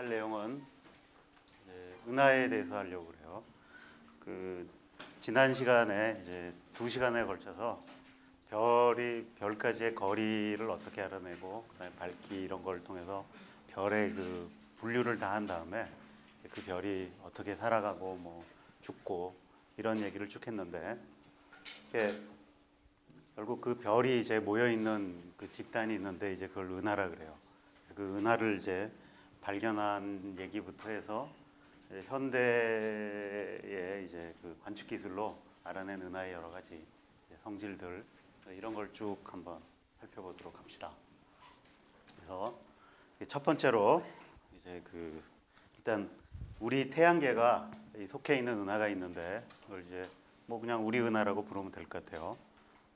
할 내용은 이제 은하에 대해서 하려고 그래요. 지난 시간에 이제 2시간에 걸쳐서 별까지의 거리를 어떻게 알아내고 그다음에 밝기 이런 걸 통해서 별의 그 분류를 다 한 다음에 그 별이 어떻게 살아가고 뭐 죽고 이런 얘기를 쭉 했는데 결국 그 별이 이제 모여 있는 그 집단이 있는데 이제 그걸 은하라 그래요. 그래서 그 은하를 이제 발견한 얘기부터 해서 현대의 이제 그 관측 기술로 알아낸 은하의 여러 가지 성질들 이런 걸 쭉 한번 살펴보도록 합시다. 그래서 첫 번째로 이제 일단 우리 태양계가 속해 있는 은하가 있는데 그걸 이제 뭐 그냥 우리 은하라고 부르면 될 것 같아요.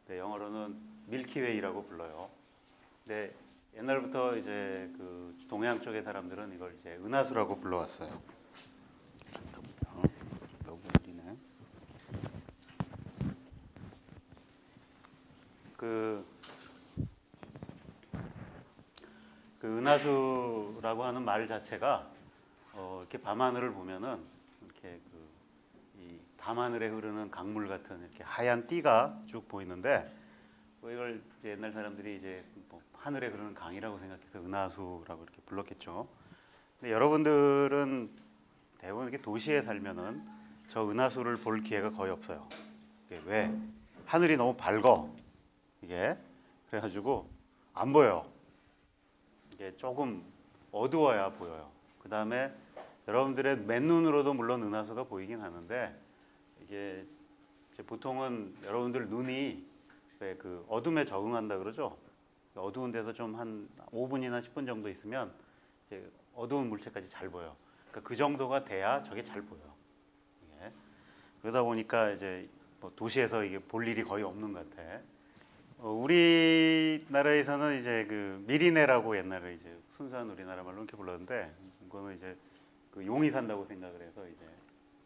네, 영어로는 밀키웨이라고 불러요. 네, 옛날부터 이제 그 동양 쪽의 사람들은 이걸 이제 은하수라고 불러왔어요. 잠깐만요. 너무 느리네. 그 은하수라고 하는 말 자체가 이렇게 밤하늘을 보면은 이렇게 이 밤하늘에 흐르는 강물 같은 이렇게 하얀 띠가 쭉 보이는데 이걸 이제 옛날 사람들이 이제 뭐 하늘에 흐르는 강이라고 생각해서 은하수라고 이렇게 불렀겠죠. 근데 여러분들은 대부분 이렇게 도시에 살면은 저 은하수를 볼 기회가 거의 없어요. 왜? 하늘이 너무 밝어. 이게 그래가지고 안 보여요. 이게 조금 어두워야 보여요. 그 다음에 여러분들의 맨눈으로도 물론 은하수가 보이긴 하는데 이게 보통은 여러분들 눈이 왜 그 어둠에 적응한다 그러죠. 어두운 데서 좀 한 5분이나 10분 정도 있으면 이제 어두운 물체까지 잘 보여. 그러니까 그 정도가 돼야 저게 잘 보여. 이게. 그러다 보니까 이제 뭐 도시에서 이게 볼 일이 거의 없는 것 같아. 우리나라에서는 이제 그 미리네라고 옛날에 이제 순수한 우리나라 말로 이렇게 불렀는데 이거는 이제 그 용이 산다고 생각을 해서 이제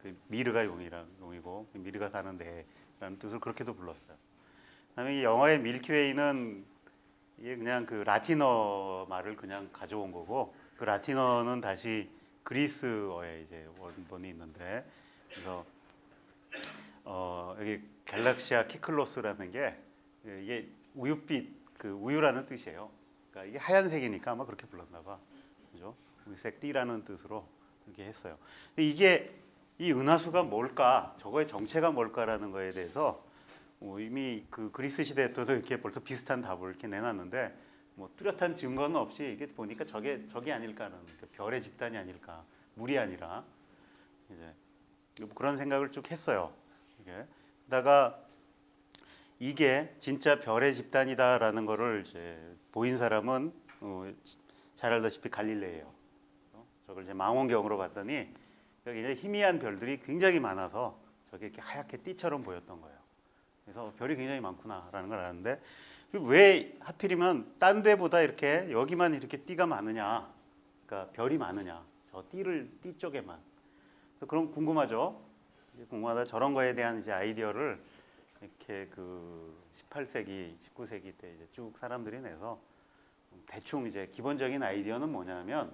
그 미르가 용이고 미르가 사는 데라는 뜻을 그렇게도 불렀어요. 그다음에 이 영어의 밀키웨이는 이게 그냥 그 라틴어 말을 그냥 가져온 거고 그 라틴어는 다시 그리스어의 이제 원본이 있는데 그래서 여기 갤럭시아 키클로스라는 게 이게 우유빛 그 우유라는 뜻이에요. 그러니까 이게 하얀색이니까 아마 그렇게 불렀나 봐. 그죠? 우유색 띠라는 뜻으로 그렇게 했어요. 이게 이 은하수가 뭘까? 저거의 정체가 뭘까라는 거에 대해서 이미 그 그리스 시대 때도 이렇게 벌써 비슷한 답을 이렇게 내놨는데 뭐 뚜렷한 증거는 없이 이게 보니까 저게 아닐까라는 별의 집단이 아닐까, 물이 아니라 이제 그런 생각을 쭉 했어요. 게다가 이게 진짜 별의 집단이다라는 거를 이제 보인 사람은 잘 알다시피 갈릴레이예요. 저걸 이제 망원경으로 봤더니 여기 이제 희미한 별들이 굉장히 많아서 저게 이렇게 하얗게 띠처럼 보였던 거예요. 그래서 별이 굉장히 많구나라는 걸 알았는데 왜 하필이면 딴 데보다 이렇게 여기만 이렇게 띠가 많으냐? 그러니까 별이 많으냐? 저 띠 쪽에만. 그럼 궁금하죠? 궁금하다. 저런 거에 대한 이제 아이디어를 이렇게 그 18세기, 19세기 때 이제 쭉 사람들이 내서 대충 이제 기본적인 아이디어는 뭐냐면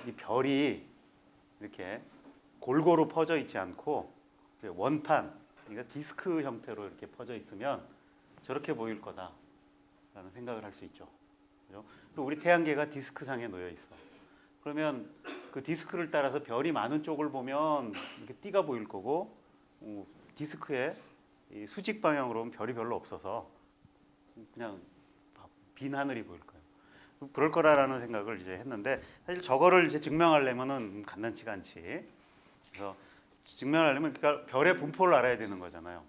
이 별이 이렇게 골고루 퍼져 있지 않고 원판, 그러니까 디스크 형태로 이렇게 퍼져 있으면 저렇게 보일 거다라는 생각을 할 수 있죠. 그죠? 또 우리 태양계가 디스크상에 놓여 있어. 그러면 그 디스크를 따라서 별이 많은 쪽을 보면 이렇게 띠가 보일 거고 디스크의 이 수직 방향으로 보면 별이 별로 없어서 그냥 빈 하늘이 보일 거예요. 그럴 거라는 생각을 이제 했는데 사실 저거를 이제 증명하려면은 간단치가 않지. 그래서 증명하려면 그러니까 별의 분포를 알아야 되는 거잖아요.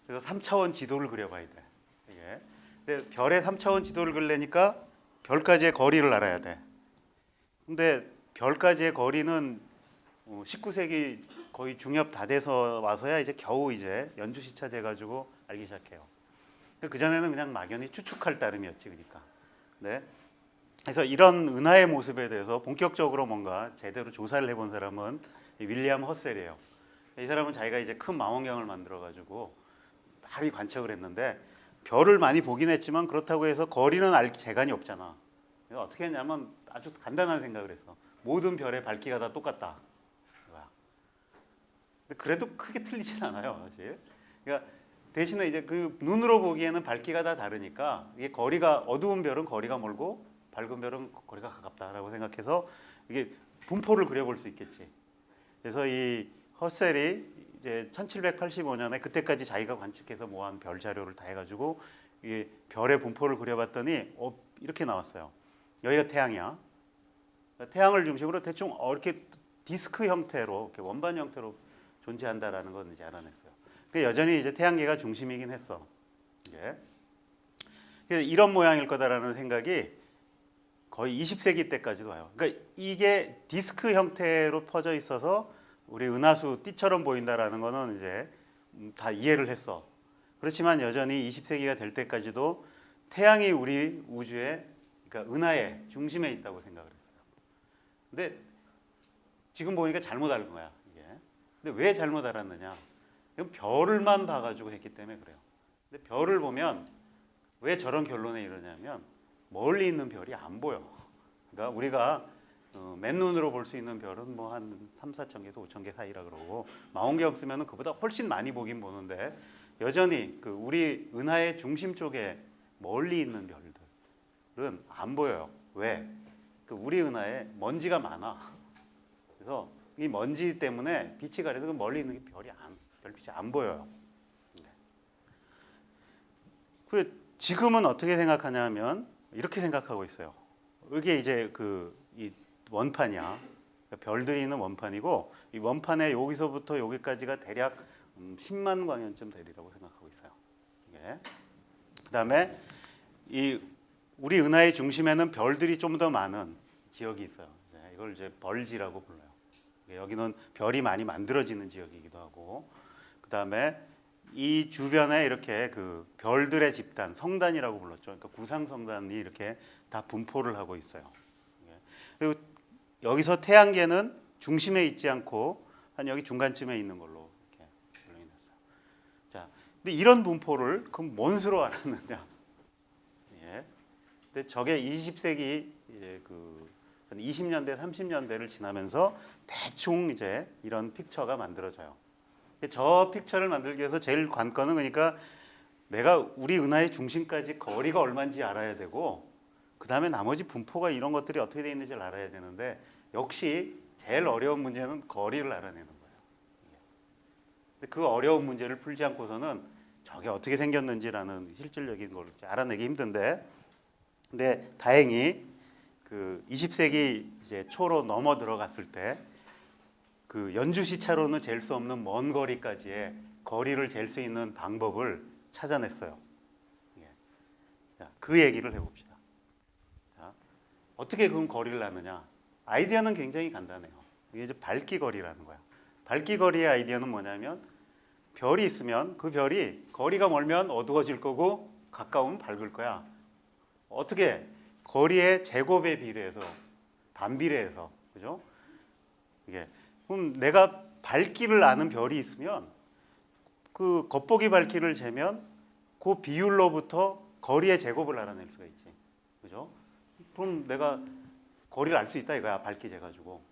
그래서 3차원 지도를 그려봐야 돼. 이게. 근데 별의 3차원 지도를 그리려니까 별까지의 거리를 알아야 돼. 근데 별까지의 거리는 19세기 거의 중엽 다 돼서 와서야 이제 겨우 이제 연주시차제 가지고 알기 시작해요. 그 전에는 그냥 막연히 추측할 따름이었지, 그러니까. 네. 그래서 이런 은하의 모습에 대해서 본격적으로 뭔가 제대로 조사를 해본 사람은 윌리엄 허셀이에요. 이 사람은 자기가 이제 큰 망원경을 만들어 가지고 많이 관측을 했는데 별을 많이 보긴 했지만 그렇다고 해서 거리는 알 재간이 없잖아. 그래서 어떻게 했냐면 아주 간단한 생각을 했어. 모든 별의 밝기가 다 똑같다. 근데 그래도 크게 틀리진 않아요, 사실. 그러니까 대신에 이제 그 눈으로 보기에는 밝기가 다 다르니까 이게 거리가 어두운 별은 거리가 멀고 밝은 별은 거리가 가깝다라고 생각해서 이게 분포를 그려볼 수 있겠지. 그래서 이 허셀이 이제 1785년에 그때까지 자기가 관측해서 모아온 별 자료를 다 해가지고 이게 별의 분포를 그려봤더니 이렇게 나왔어요. 여기가 태양이야. 태양을 중심으로 대충 이렇게 디스크 형태로, 이렇게 원반 형태로 존재한다라는 건 이제 알아냈어요. 그 여전히 이제 태양계가 중심이긴 했어. 이게. 그래서 이런 모양일 거다라는 생각이 거의 20세기 때까지도 와요. 그러니까 이게 디스크 형태로 퍼져 있어서 우리 은하수 띠처럼 보인다라는 거는 이제 다 이해를 했어. 그렇지만 여전히 20세기가 될 때까지도 태양이 우리 우주의, 그러니까 은하의 중심에 있다고 생각을 했어요. 근데 지금 보니까 잘못 알은 거야, 이게. 근데 왜 잘못 알았느냐? 이건 별을만 봐가지고 했기 때문에 그래요. 근데 별을 보면 왜 저런 결론에 이르냐면 멀리 있는 별이 안 보여. 그러니까 우리가 맨눈으로 볼 수 있는 별은 뭐 한 3, 4천 개에서 5천 개 사이라 그러고 망원경 쓰면은 그보다 훨씬 많이 보긴 보는데 여전히 그 우리 은하의 중심 쪽에 멀리 있는 별들은 안 보여요. 왜? 그 우리 은하에 먼지가 많아. 그래서 이 먼지 때문에 빛이 가려서 그 멀리 있는 게 별빛이 안 보여요. 그 지금은 어떻게 생각하냐면 이렇게 생각하고 있어요. 이게 이제 이 원판이야. 별들이 있는 원판이고 이 원판에 여기서부터 여기까지가 대략 10만 광년쯤 되리라고 생각하고 있어요. 예. 그다음에 이 우리 은하의 중심에는 별들이 좀 더 많은 지역이 있어요. 이걸 이제 벌지라고 불러요. 여기는 별이 많이 만들어지는 지역이기도 하고, 그다음에 이 주변에 이렇게 그 별들의 집단, 성단이라고 불렀죠. 그러니까 구상 성단이 이렇게 다 분포를 하고 있어요. 그리고 여기서 태양계는 중심에 있지 않고 한 여기 중간쯤에 있는 걸로 이렇게 분류했어요. 자, 근데 이런 분포를 그럼 뭔 수로 알았느냐? 예. 근데 저게 20세기 이제 한 20년대, 30년대를 지나면서 대충 이제 이런 픽처가 만들어져요. 저 픽처를 만들기 위해서 제일 관건은 그러니까 내가 우리 은하의 중심까지 거리가 얼마인지 알아야 되고 그 다음에 나머지 분포가 이런 것들이 어떻게 되어 있는지를 알아야 되는데 역시 제일 어려운 문제는 거리를 알아내는 거예요. 근데 그 어려운 문제를 풀지 않고서는 저게 어떻게 생겼는지라는 실질적인 걸 알아내기 힘든데, 근데 다행히 그 20세기 이제 초로 넘어 들어갔을 때 그 연주시차로는 잴 수 없는 먼 거리까지의 거리를 잴 수 있는 방법을 찾아냈어요. 자, 그 얘기를 해봅시다. 자, 어떻게 그럼 거리를 아느냐? 아이디어는 굉장히 간단해요. 이게 이제 밝기 거리라는 거야. 밝기 거리의 아이디어는 뭐냐면 별이 있으면 그 별이 거리가 멀면 어두워질 거고 가까우면 밝을 거야. 어떻게? 거리의 제곱에 비례해서, 반비례해서, 그죠? 이게 그럼 내가 밝기를 아는 별이 있으면 그 겉보기 밝기를 재면 그 비율로부터 거리의 제곱을 알아낼 수가 있지, 그죠? 그럼 내가 거리를 알 수 있다 이거야, 밝기 재가지고.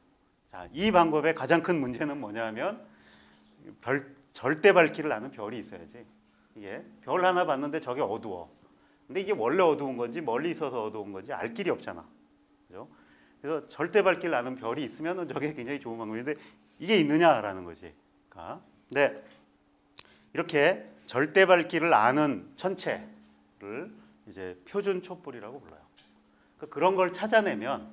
자, 이 방법의 가장 큰 문제는 뭐냐면 절대 밝기를 아는 별이 있어야지. 이게 별 하나 봤는데 저게 어두워. 근데 이게 원래 어두운 건지 멀리 있어서 어두운 건지 알 길이 없잖아, 그죠? 그래서 절대 밝기를 아는 별이 있으면 저게 굉장히 좋은 방법인데 이게 있느냐라는 거지. 근데 이렇게 절대 밝기를 아는 천체를 이제 표준 촛불이라고 불러요. 그러니까 그런 걸 찾아내면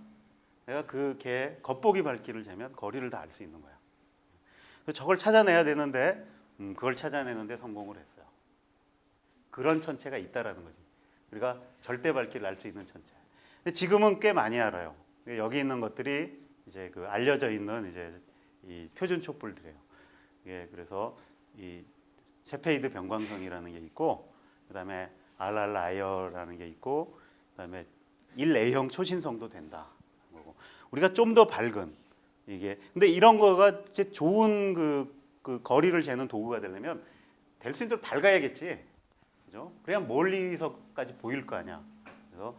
내가 그 겉보기 밝기를 재면 거리를 다 알 수 있는 거야. 그래서 저걸 찾아내야 되는데 그걸 찾아내는데 성공을 했어요. 그런 천체가 있다라는 거지. 우리가 절대 밝기를 알 수 있는 천체. 근데 지금은 꽤 많이 알아요. 여기 있는 것들이 이제 그 알려져 있는 이제 이 표준 촛불들이에요. 예, 그래서 이 세페이드 변광성이라는 게 있고, 그다음에 RRI어라는 게 있고, 그다음에 1A형 초신성도 된다. 우리가 좀 더 밝은 이게, 근데 이런 거가 이제 좋은 그 거리를 재는 도구가 되려면 될 수 있도록 밝아야겠지, 그죠? 그래야 멀리서까지 보일 거 아니야. 그래서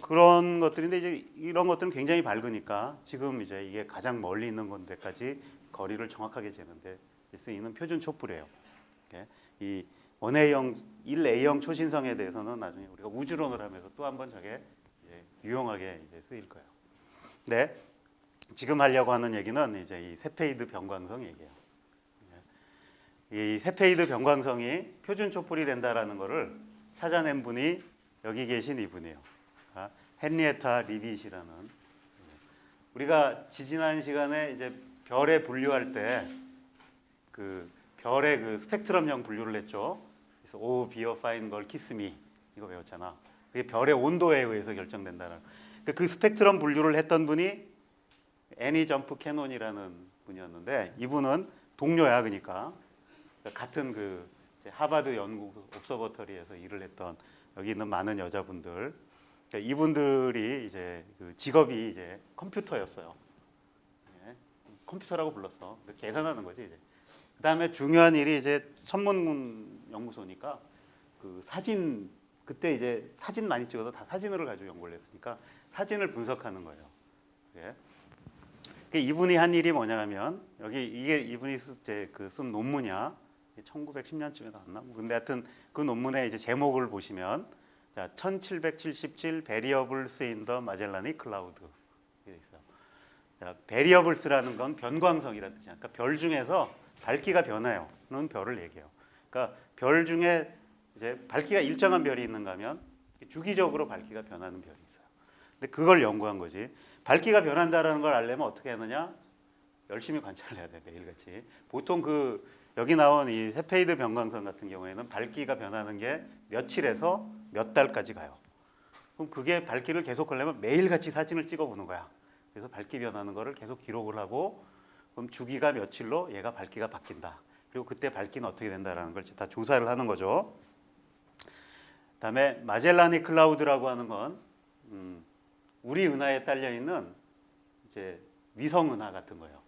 그런 것들인데 이제 이런 것들은 굉장히 밝으니까 지금 이제 이게 가장 멀리 있는 건데까지 거리를 정확하게 재는데 쓰이는 표준 촛불이에요. 이 원A형, 1A형 초신성에 대해서는 나중에 우리가 우주론을 하면서 또 한번 저게 이제 유용하게 이제 쓰일 거예요. 네, 지금 하려고 하는 얘기는 이제 이 세페이드 변광성 얘기예요. 이 세페이드 변광성이 표준 촛불이 된다라는 것을 찾아낸 분이 여기 계신 이분이에요. 헨리에타 리빗이라는. 우리가 지지난 시간에 이제 별에 분류할 때 그 별의 그 스펙트럼형 분류를 했죠. 그래서 오 비어 파인 걸 키스미 이거 배웠잖아. 그게 별의 온도에 의해서 결정된다는. 그 스펙트럼 분류를 했던 분이 애니 점프 캐논이라는 분이었는데 이분은 동료야. 그러니까 같은 그 하버드 연구 옵서버터리에서 일을 했던 여기 있는 많은 여자분들, 그러니까 이분들이 이제 그 직업이 이제 컴퓨터였어요. 예, 컴퓨터라고 불렀어. 계산하는 거지 이제. 그다음에 중요한 일이 이제 천문 연구소니까 그 사진, 그때 이제 사진 많이 찍어서 다 사진을 가지고 연구를 했으니까 사진을 분석하는 거예요. 예. 이분이 한 일이 뭐냐면 여기 이게 이분이 쓴 논문이야. 1910년쯤에 나왔나? 근데 하여튼 그 논문의 이제 제목을 보시면 자, 1777 Variables in the Magellanic Cloud 이렇게 있어요. 자, Variables라는 건 변광성이라는 뜻이야. 그러니까 별 중에서 밝기가 변해요는 별을 얘기해요. 그러니까 별 중에 이제 밝기가 일정한 별이 있는가 하면 주기적으로 밝기가 변하는 별이 있어요. 근데 그걸 연구한 거지. 밝기가 변한다라는 걸 알려면 어떻게 하느냐? 열심히 관찰을 해야 돼, 매일같이. 보통 그 여기 나온 이 세페이드 변광성 같은 경우에는 밝기가 변하는 게 며칠에서 몇 달까지 가요. 그럼 그게 밝기를 계속 하려면 매일같이 사진을 찍어보는 거야. 그래서 밝기 변하는 거를 계속 기록을 하고 그럼 주기가 며칠로 얘가 밝기가 바뀐다. 그리고 그때 밝기는 어떻게 된다라는 걸 다 조사를 하는 거죠. 그다음에 마젤라닉 클라우드라고 하는 건 우리 은하에 딸려 있는 이제 위성 은하 같은 거예요.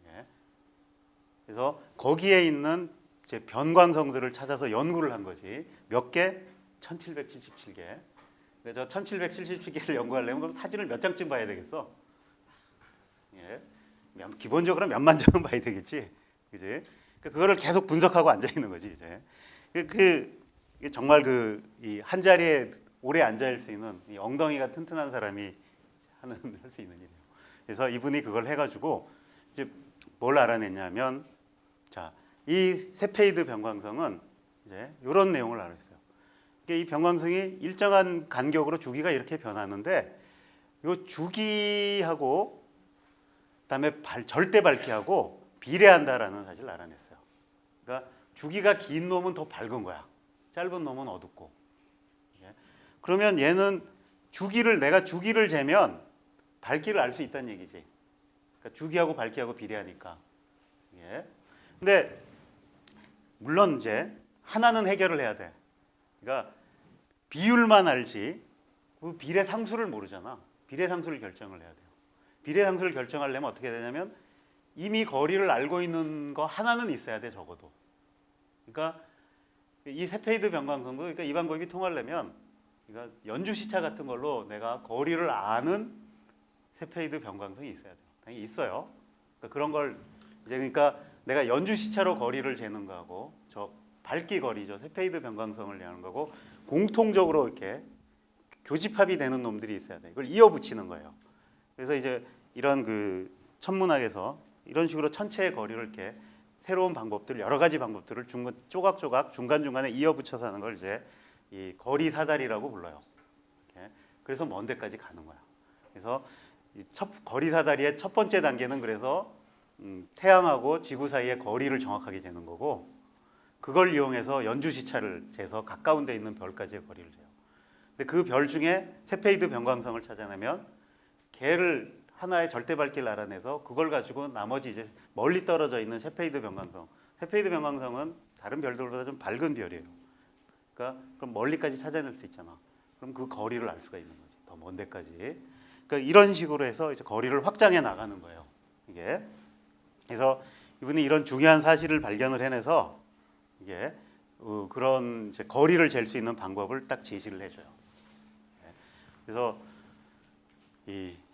예. 그래서 거기에 있는 이제 변광성들을 찾아서 연구를 한 거지. 몇 개? 1777개. 그래서 1777개를 연구하려면 그럼 사진을 몇 장쯤 봐야 되겠어? 예. 기본적으로 몇만 장은 봐야 되겠지. 그지? 그거를 계속 분석하고 앉아 있는 거지, 이제. 정말 이 한 자리에 오래 앉아 있을 수 있는 이 엉덩이가 튼튼한 사람이 할 수 있는 일이에요. 그래서 이분이 그걸 해가지고 이제 뭘 알아냈냐면, 자, 이 세페이드 변광성은 이제 이런 내용을 알아냈어요. 이 변광성이 일정한 간격으로 주기가 이렇게 변하는데, 이 주기하고 그다음에 절대 밝기하고 비례한다라는 사실을 알아냈어요. 그러니까 주기가 긴 놈은 더 밝은 거야. 짧은 놈은 어둡고. 그러면 얘는 내가 주기를 재면 밝기를 알 수 있다는 얘기지. 그러니까 주기하고 밝기하고 비례하니까. 근데 물론 이제 하나는 해결을 해야 돼. 그러니까 비율만 알지 그 비례 상수를 모르잖아. 비례 상수를 결정을 해야 돼요. 비례 상수를 결정하려면 어떻게 되냐면 이미 거리를 알고 있는 거 하나는 있어야 돼, 적어도. 그러니까 이 세페이드 변광성도 그러니까 이 방법이 통하려면 그러니까 연주 시차 같은 걸로 내가 거리를 아는 세페이드 변광성이 있어야 돼요. 당연히 있어요. 그러니까 그런 걸 이제 그러니까 내가 연주 시차로 거리를 재는 거하고 저 밝기 거리죠. 세페이드 변광성을 내는 거고 공통적으로 이렇게 교집합이 되는 놈들이 있어야 돼. 이걸 이어붙이는 거예요. 그래서 이제 이런 그 천문학에서 이런 식으로 천체의 거리를 이렇게 새로운 방법들, 여러 가지 방법들을 조각조각 중간중간에 이어붙여서 하는 걸 이제 이 거리 사다리라고 불러요. 그래서 먼 데까지 가는 거야. 그래서 이 거리 사다리의 첫 번째 단계는 그래서 태양하고 지구 사이의 거리를 정확하게 재는 거고, 그걸 이용해서 연주 시차를 재서 가까운 데 있는 별까지의 거리를 재요. 근데 그 별 중에 세페이드 변광성을 찾아내면 걔를 하나의 절대 밝기를 알아내서 그걸 가지고 나머지 이제 멀리 떨어져 있는 세페이드 변광성. 세페이드 변광성은 다른 별들보다 좀 밝은 별이에요. 그러니까 그럼 멀리까지 찾아낼 수 있잖아. 그럼 그 거리를 알 수가 있는 거지. 더 먼 데까지. 그러니까 이런 식으로 해서 이제 거리를 확장해 나가는 거예요. 이게. 그래서 이분이 이런 중요한 사실을 발견을 해내서 이게 그런 이제 거리를 잴 수 있는 방법을 딱 제시를 해줘요. 그래서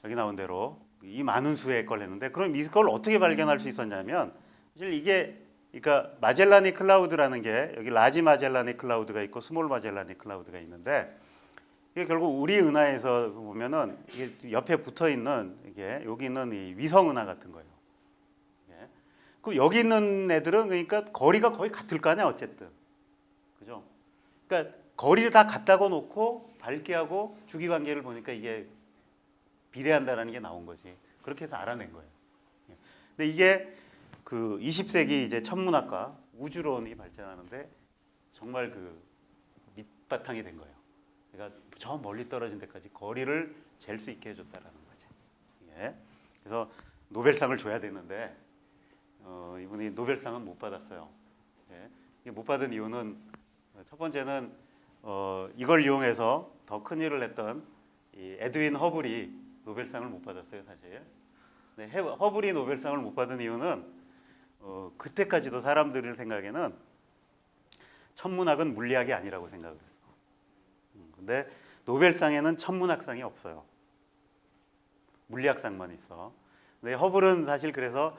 여기 나온 대로 이 많은 수의 걸 했는데, 그럼 이걸 어떻게 발견할 수 있었냐면, 사실 이게 그러니까 마젤라닉 클라우드라는 게 여기 라지 마젤라닉 클라우드가 있고 스몰 마젤라닉 클라우드가 있는데, 이게 결국 우리 은하에서 보면은 이게 옆에 붙어 있는 이게 여기 있는 이 위성 은하 같은 거예요. 예. 그 여기 있는 애들은 그러니까 거리가 거의 같을 거 아니야 어쨌든, 그죠? 그러니까 거리를 다 갖다가 놓고 밝게 하고 주기 관계를 보니까 이게 비례한다라는 게 나온 거지. 그렇게 해서 알아낸 거예요. 예. 근데 이게 그 20세기 이제 천문학과 우주론이 발전하는데 정말 그 밑바탕이 된 거예요. 그러니까 저 멀리 떨어진 데까지 거리를 잴 수 있게 해줬다라는 거지. 예. 그래서 노벨상을 줘야 되는데 이분이 노벨상은 못 받았어요. 예. 못 받은 이유는 첫 번째는 이걸 이용해서 더 큰 일을 했던 이 에드윈 허블이 노벨상을 못 받았어요, 사실. 근데 허블이 노벨상을 못 받은 이유는 그때까지도 사람들의 생각에는 천문학은 물리학이 아니라고 생각을 했어. 근데 노벨상에는 천문학상이 없어요. 물리학상만 있어. 근데 허블은 사실 그래서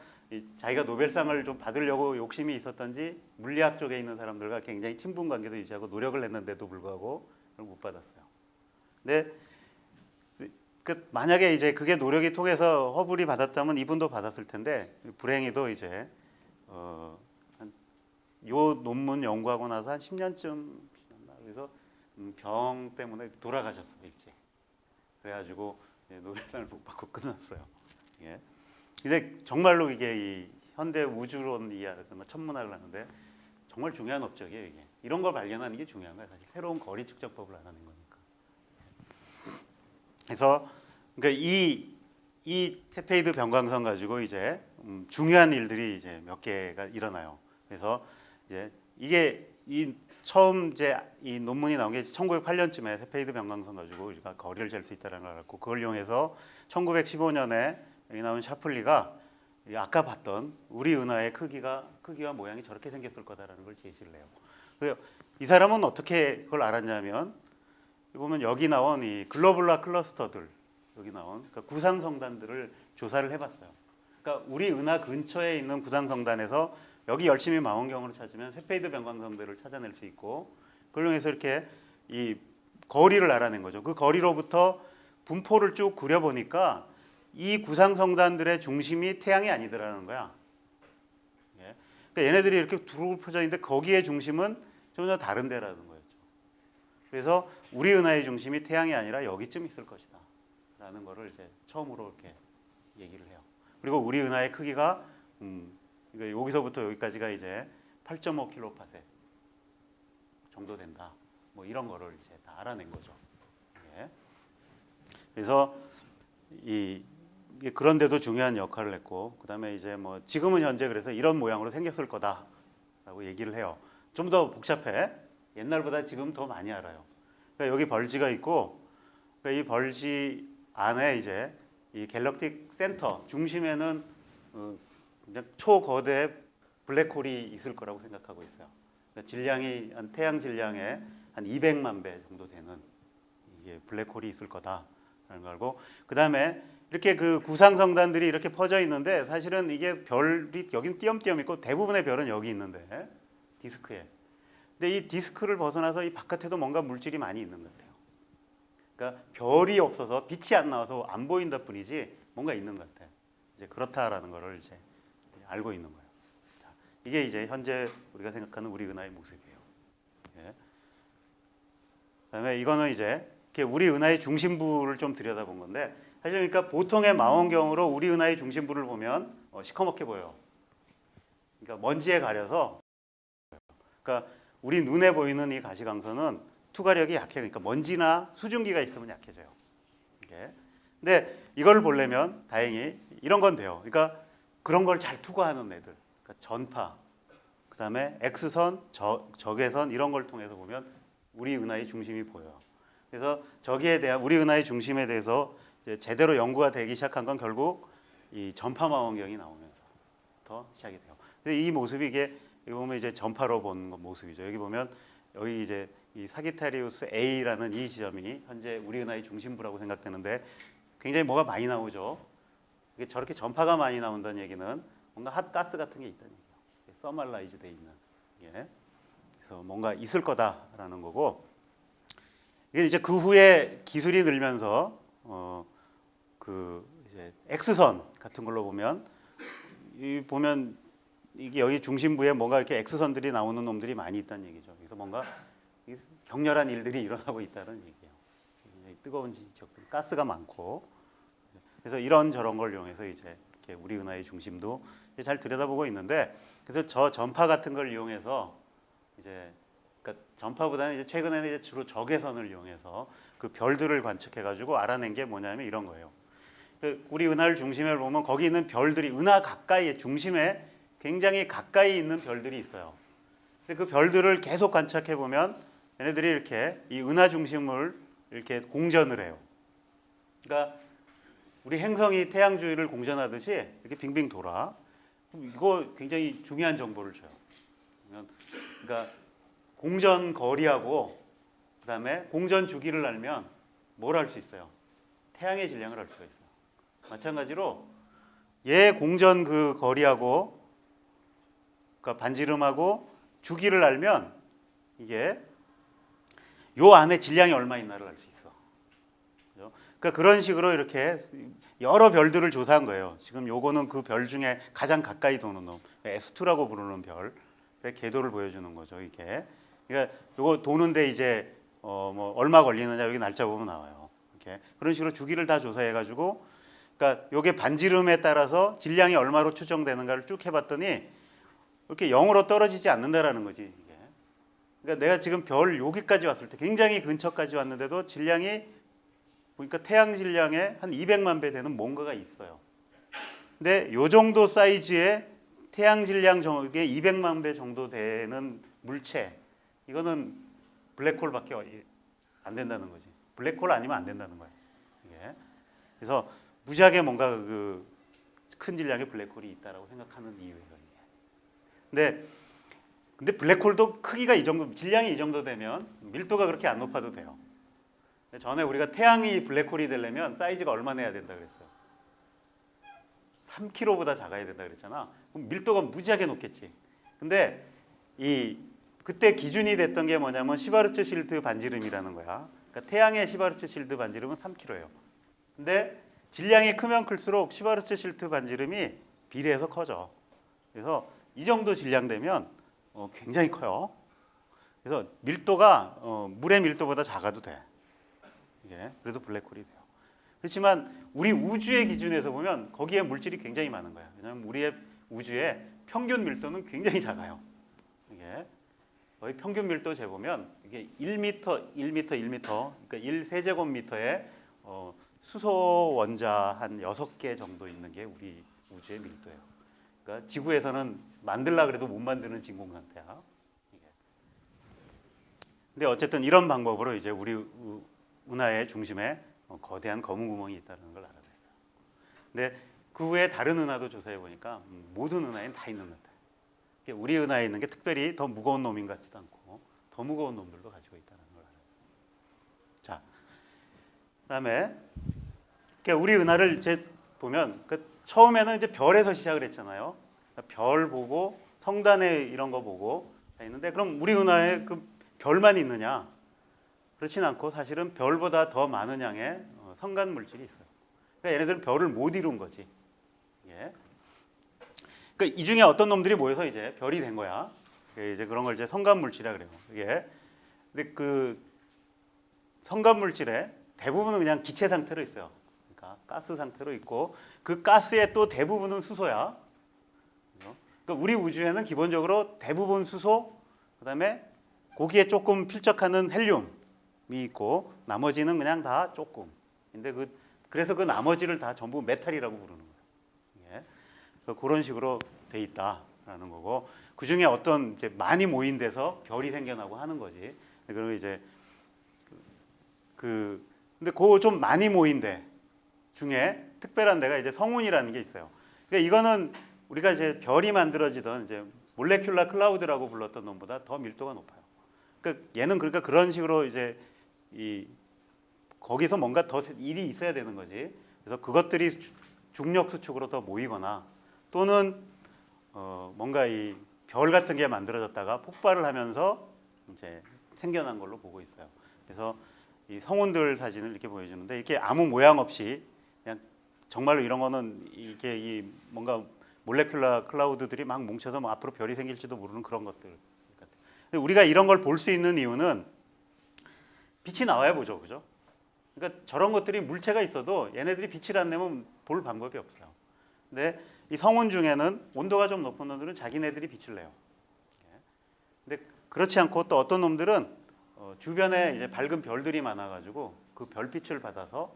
자기가 노벨상을 좀 받으려고 욕심이 있었던지 물리학 쪽에 있는 사람들과 굉장히 친분 관계도 유지하고 노력을 했는데도 불구하고 그걸 못 받았어요. 근데 만약에 이제 그게 노력이 통해서 허블이 받았다면 이분도 받았을 텐데, 불행히도 이제 요 논문 연구하고 나서 한 10년쯤 그래서 병 때문에 돌아가셨어요, 일찍. 그래가지고 노벨상을 못 받고 끝났어요. 예. 근데 정말로 이게 이 현대 우주론 이야기나 천문학을 하는데 정말 중요한 업적이에요, 이게. 이런 걸 발견하는 게 중요한 거예요, 사실. 새로운 거리 측정법을 알아낸 거니까. 그래서 그러니까 이 세페이드 변광선 가지고 이제 중요한 일들이 이제 몇 개가 일어나요. 그래서 이제 이게 처음 이제 이 논문이 나온 게 1908년쯤에 세페이드 변광선 가지고 우리가 거리를 잴 수 있다는 걸 알았고, 그걸 이용해서 1915년에 여기 나온 샤플리가 아까 봤던 우리 은하의 크기와 모양이 저렇게 생겼을 거다라는 걸 제시를 해요. 그래서 이 사람은 어떻게 그걸 알았냐면, 보면 여기 나온 이 글로불라 클러스터들, 여기 나온 그러니까 구상성단들을 조사를 해봤어요. 그러니까 우리 은하 근처에 있는 구상성단에서 여기 열심히 망원경으로 찾으면 세페이드 변광성들을 찾아낼 수 있고, 그걸 통해서 이렇게 이 거리를 알아낸 거죠. 그 거리로부터 분포를 쭉 그려보니까 이 구상성단들의 중심이 태양이 아니더라는 거야. 예. 그러니까 얘네들이 이렇게 두루 퍼져 있는데 거기에 중심은 전혀 다른 데라는 거였죠. 그래서 우리 은하의 중심이 태양이 아니라 여기쯤 있을 것이다 라는 거를 이제 처음으로 이렇게 얘기를 해요. 그리고 우리 은하의 크기가 그러니까 여기서부터 여기까지가 이제 8.5kPa 정도 된다. 뭐 이런 거를 이제 다 알아낸 거죠. 예. 그래서 그런데도 중요한 역할을 했고, 그다음에 이제 뭐 지금은 현재 그래서 이런 모양으로 생겼을 거다라고 얘기를 해요. 좀 더 복잡해. 옛날보다 지금 더 많이 알아요. 그러니까 여기 벌지가 있고, 그러니까 이 벌지 안에 이제 이 갤럭틱 센터 중심에는 그냥 초거대 블랙홀이 있을 거라고 생각하고 있어요. 그러니까 질량이 태양 질량의 한 200만 배 정도 되는 이게 블랙홀이 있을 거다라는 걸 알고, 그 다음에 이렇게 그 구상성단들이 이렇게 퍼져 있는데 사실은 이게 별이 여긴 띄엄띄엄 있고 대부분의 별은 여기 있는데 디스크에. 근데 이 디스크를 벗어나서 이 바깥에도 뭔가 물질이 많이 있는 것 같아요. 그러니까 별이 없어서 빛이 안 나와서 안 보인다 뿐이지 뭔가 있는 것 같아요. 이제 그렇다라는 거를 이제 알고 있는 거예요. 자, 이게 이제 현재 우리가 생각하는 우리 은하의 모습이에요. 예. 그다음에 이거는 이제 이렇게 우리 은하의 중심부를 좀 들여다본 건데, 사실 그러니까 보통의 망원경으로 우리 은하의 중심부를 보면 시커멓게 보여요. 그러니까 먼지에 가려서, 그러니까 우리 눈에 보이는 이 가시광선은 투과력이 약해요. 그러니까 먼지나 수증기가 있으면 약해져요. 이게. 근데 이걸 보려면 다행히 이런 건 돼요. 그러니까 그런 걸 잘 투과하는 애들, 그러니까 전파, 그다음에 X선, 적외선 이런 걸 통해서 보면 우리 은하의 중심이 보여요. 그래서 저기에 대한 우리 은하의 중심에 대해서 이제 제대로 연구가 되기 시작한 건 결국 이 전파 망원경이 나오면서부터 시작이 돼요. 근데 이 모습이 이게 여기 보면 이제 전파로 본 모습이죠. 여기 보면 여기 이제 이 사기타리우스 A라는 이 지점이 현재 우리 은하의 중심부라고 생각되는데 굉장히 뭐가 많이 나오죠. 이게 저렇게 전파가 많이 나온다는 얘기는 뭔가 핫가스 같은 게 있다는 얘기예요. 서멀라이즈 돼 있는. 예. 그래서 뭔가 있을 거다라는 거고, 이게 이제 그 후에 기술이 늘면서 그 이제 X선 같은 걸로 보면 이게 여기 중심부에 뭔가 이렇게 X선들이 나오는 놈들이 많이 있다는 얘기죠. 그래서 뭔가 격렬한 일들이 일어나고 있다는 얘기예요. 뜨거운 지역들, 가스가 많고, 그래서 이런 저런 걸 이용해서 이제 이렇게 우리 은하의 중심도 잘 들여다보고 있는데, 그래서 저 전파 같은 걸 이용해서 이제 그러니까 전파보다는 이제 최근에는 이제 주로 적외선을 이용해서 그 별들을 관측해가지고 알아낸 게 뭐냐면 이런 거예요. 우리 은하를 중심에 보면 거기 있는 별들이 은하 가까이에 중심에 굉장히 가까이 있는 별들이 있어요. 그 별들을 계속 관측해 보면 얘네들이 이렇게 이 은하 중심을 이렇게 공전을 해요. 그러니까 우리 행성이 태양 주위를 공전하듯이 이렇게 빙빙 돌아. 이거 굉장히 중요한 정보를 줘요. 그러니까 공전 거리하고 그다음에 공전 주기를 알면 뭘 알 수 있어요? 태양의 질량을 알 수가 있어요. 마찬가지로 얘 공전 그 거리하고 그러니까 반지름하고 주기를 알면 이게 요 안에 질량이 얼마 있나를 알 수 있어. 그죠? 그러니까 그런 식으로 이렇게 여러 별들을 조사한 거예요. 지금 요거는 그 별 중에 가장 가까이 도는 놈, S2라고 부르는 별의 궤도를 보여주는 거죠. 이게. 그러니까 요거 도는데 이제 뭐 얼마 걸리느냐 여기 날짜 보면 나와요. 이렇게 그런 식으로 주기를 다 조사해가지고, 그러니까 요게 반지름에 따라서 질량이 얼마로 추정되는가를 쭉 해봤더니 이렇게 0으로 떨어지지 않는다라는 거지. 이게. 그러니까 내가 지금 별 여기까지 왔을 때 굉장히 근처까지 왔는데도 질량이 보니까 태양 질량의 한 200만 배 되는 뭔가가 있어요. 근데 요 정도 사이즈의 태양 질량 정도의 200만 배 정도 되는 물체, 이거는 블랙홀밖에 안 된다는 거지. 블랙홀 아니면 안 된다는 거예요. 이게. 그래서 무지하게 뭔가 그 큰 질량의 블랙홀이 있다라고 생각하는 이유예요. 근데 블랙홀도 크기가 이 정도, 질량이 이 정도 되면 밀도가 그렇게 안 높아도 돼요. 전에 우리가 태양이 블랙홀이 되려면 사이즈가 얼마나 해야 된다 그랬어요? 3kg보다 작아야 된다 그랬잖아. 그럼 밀도가 무지하게 높겠지. 근데 그때 기준이 됐던 게 뭐냐면 시바르츠실드 반지름이라는 거야. 그러니까 태양의 시바르츠실드 반지름은 3kg예요. 근데 질량이 크면 클수록 시바르츠실드 반지름이 비례해서 커져. 그래서 이 정도 질량 되면 굉장히 커요. 그래서 밀도가 물의 밀도보다 작아도 돼. 이게 그래도 블랙홀이 돼요. 그렇지만 우리 우주의 기준에서 보면 거기에 물질이 굉장히 많은 거야. 왜냐하면 우리의 우주의 평균 밀도는 굉장히 작아요. 이게 거의 평균 밀도 재보면 이게 1m, 1m, 1m, 그러니까 1세제곱미터에 수소 원자 한 6개 정도 있는 게 우리 우주의 밀도예요. 그러니까 지구에서는 만들라 그래도 못 만드는 진공 상태야. 근데 어쨌든 이런 방법으로 이제 우리 은하의 중심에 거대한 검은 구멍이 있다는 걸 알아냈어요. 근데 그 후에 다른 은하도 조사해 보니까 모든 은하에는 다 있는 것 같아요. 우리 은하에 있는 게 특별히 더 무거운 놈인 것 같지도 않고 더 무거운 놈들도 가지고 있다는 걸 알아요. 자, 그다음에 우리 은하를 이제 보면 처음에는 이제 별에서 시작을 했잖아요. 별 보고 성단에 이런 거 보고 다 있는데, 그럼 우리 은하에 그 별만 있느냐? 그렇진 않고 사실은 별보다 더 많은 양의 성간 물질이 있어요. 그러니까 얘네들은 별을 못 이룬 거지. 예. 그러니까 이 중에 어떤 놈들이 모여서 이제 별이 된 거야. 이제 그런 걸 이제 성간 물질이라 그래요. 이게. 근데 그 성간 물질의 대부분은 그냥 기체 상태로 있어요. 그러니까 가스 상태로 있고 그 가스의 또 대부분은 수소야. 그러니까 우리 우주에는 기본적으로 대부분 수소, 그다음에 거기에 조금 필적하는 헬륨이 있고 나머지는 그냥 다 조금. 근데 그래서 그 나머지를 다 전부 메탈이라고 부르는 거예요. 예. 그래서 그런 식으로 돼 있다라는 거고, 그 중에 어떤 이제 많이 모인 데서 별이 생겨나고 하는 거지. 그리고 이제 근데 그 좀 많이 모인 데 중에 특별한 데가 이제 성운이라는 게 있어요. 그러니까 이거는 우리가 이제 별이 만들어지던 이제 몰레큘라 클라우드라고 불렀던 놈보다 더 밀도가 높아요. 그러니까 얘는 그러니까 그런 식으로 이제 이 거기서 뭔가 더 일이 있어야 되는 거지. 그래서 그것들이 중력 수축으로 더 모이거나 또는 뭔가 이 별 같은 게 만들어졌다가 폭발을 하면서 이제 생겨난 걸로 보고 있어요. 그래서 이 성운들 사진을 이렇게 보여주는데 이렇게 아무 모양 없이 그냥 정말로 이런 거는 이게 이 뭔가 몰레큘라 클라우드들이 막 뭉쳐서 뭐 앞으로 별이 생길지도 모르는 그런 것들 같아요. 근데 우리가 이런 걸 볼 수 있는 이유는 빛이 나와야 보죠, 그죠? 그러니까 저런 것들이 물체가 있어도 얘네들이 빛을 안 내면 볼 방법이 없어요. 근데 이 성운 중에는 온도가 좀 높은 놈들은 자기네들이 빛을 내요. 근데 그렇지 않고 또 어떤 놈들은 주변에 이제 밝은 별들이 많아가지고 그 별빛을 받아서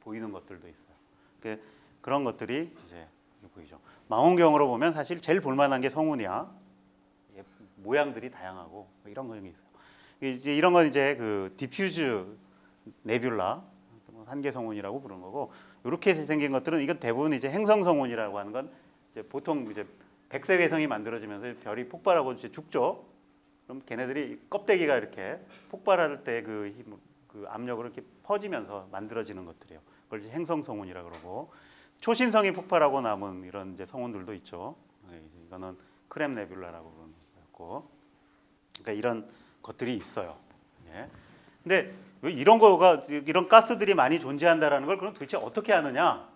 보이는 것들도 있어요. 그런 것들이 이제 보이죠. 망원경으로 보면 사실 제일 볼만한 게 성운이야. 모양들이 다양하고 이런 거 있어요. 이제 이런 건 이제 그 디퓨즈 네뷸라, 한계 성운이라고 부르는 거고, 이렇게 생긴 것들은 이건 대부분 이제 행성 성운이라고 하는 건 이제 보통 이제 백색 외성이 만들어지면서 별이 폭발하고 이제 죽죠. 그럼 걔네들이 껍데기가 이렇게 폭발할 때 그 압력으로 이렇게 퍼지면서 만들어지는 것들이에요. 그걸 이제 행성 성운이라고 그러고, 초신성이 폭발하고 남은 이런 이제 성운들도 있죠. 이거는 크렘 네뷸라라고 부르는 거였고, 그러니까 이런 것들이 있어요. 예. 근데 왜 이런 가스들이 많이 존재한다라는 걸 그럼 도대체 어떻게 아느냐?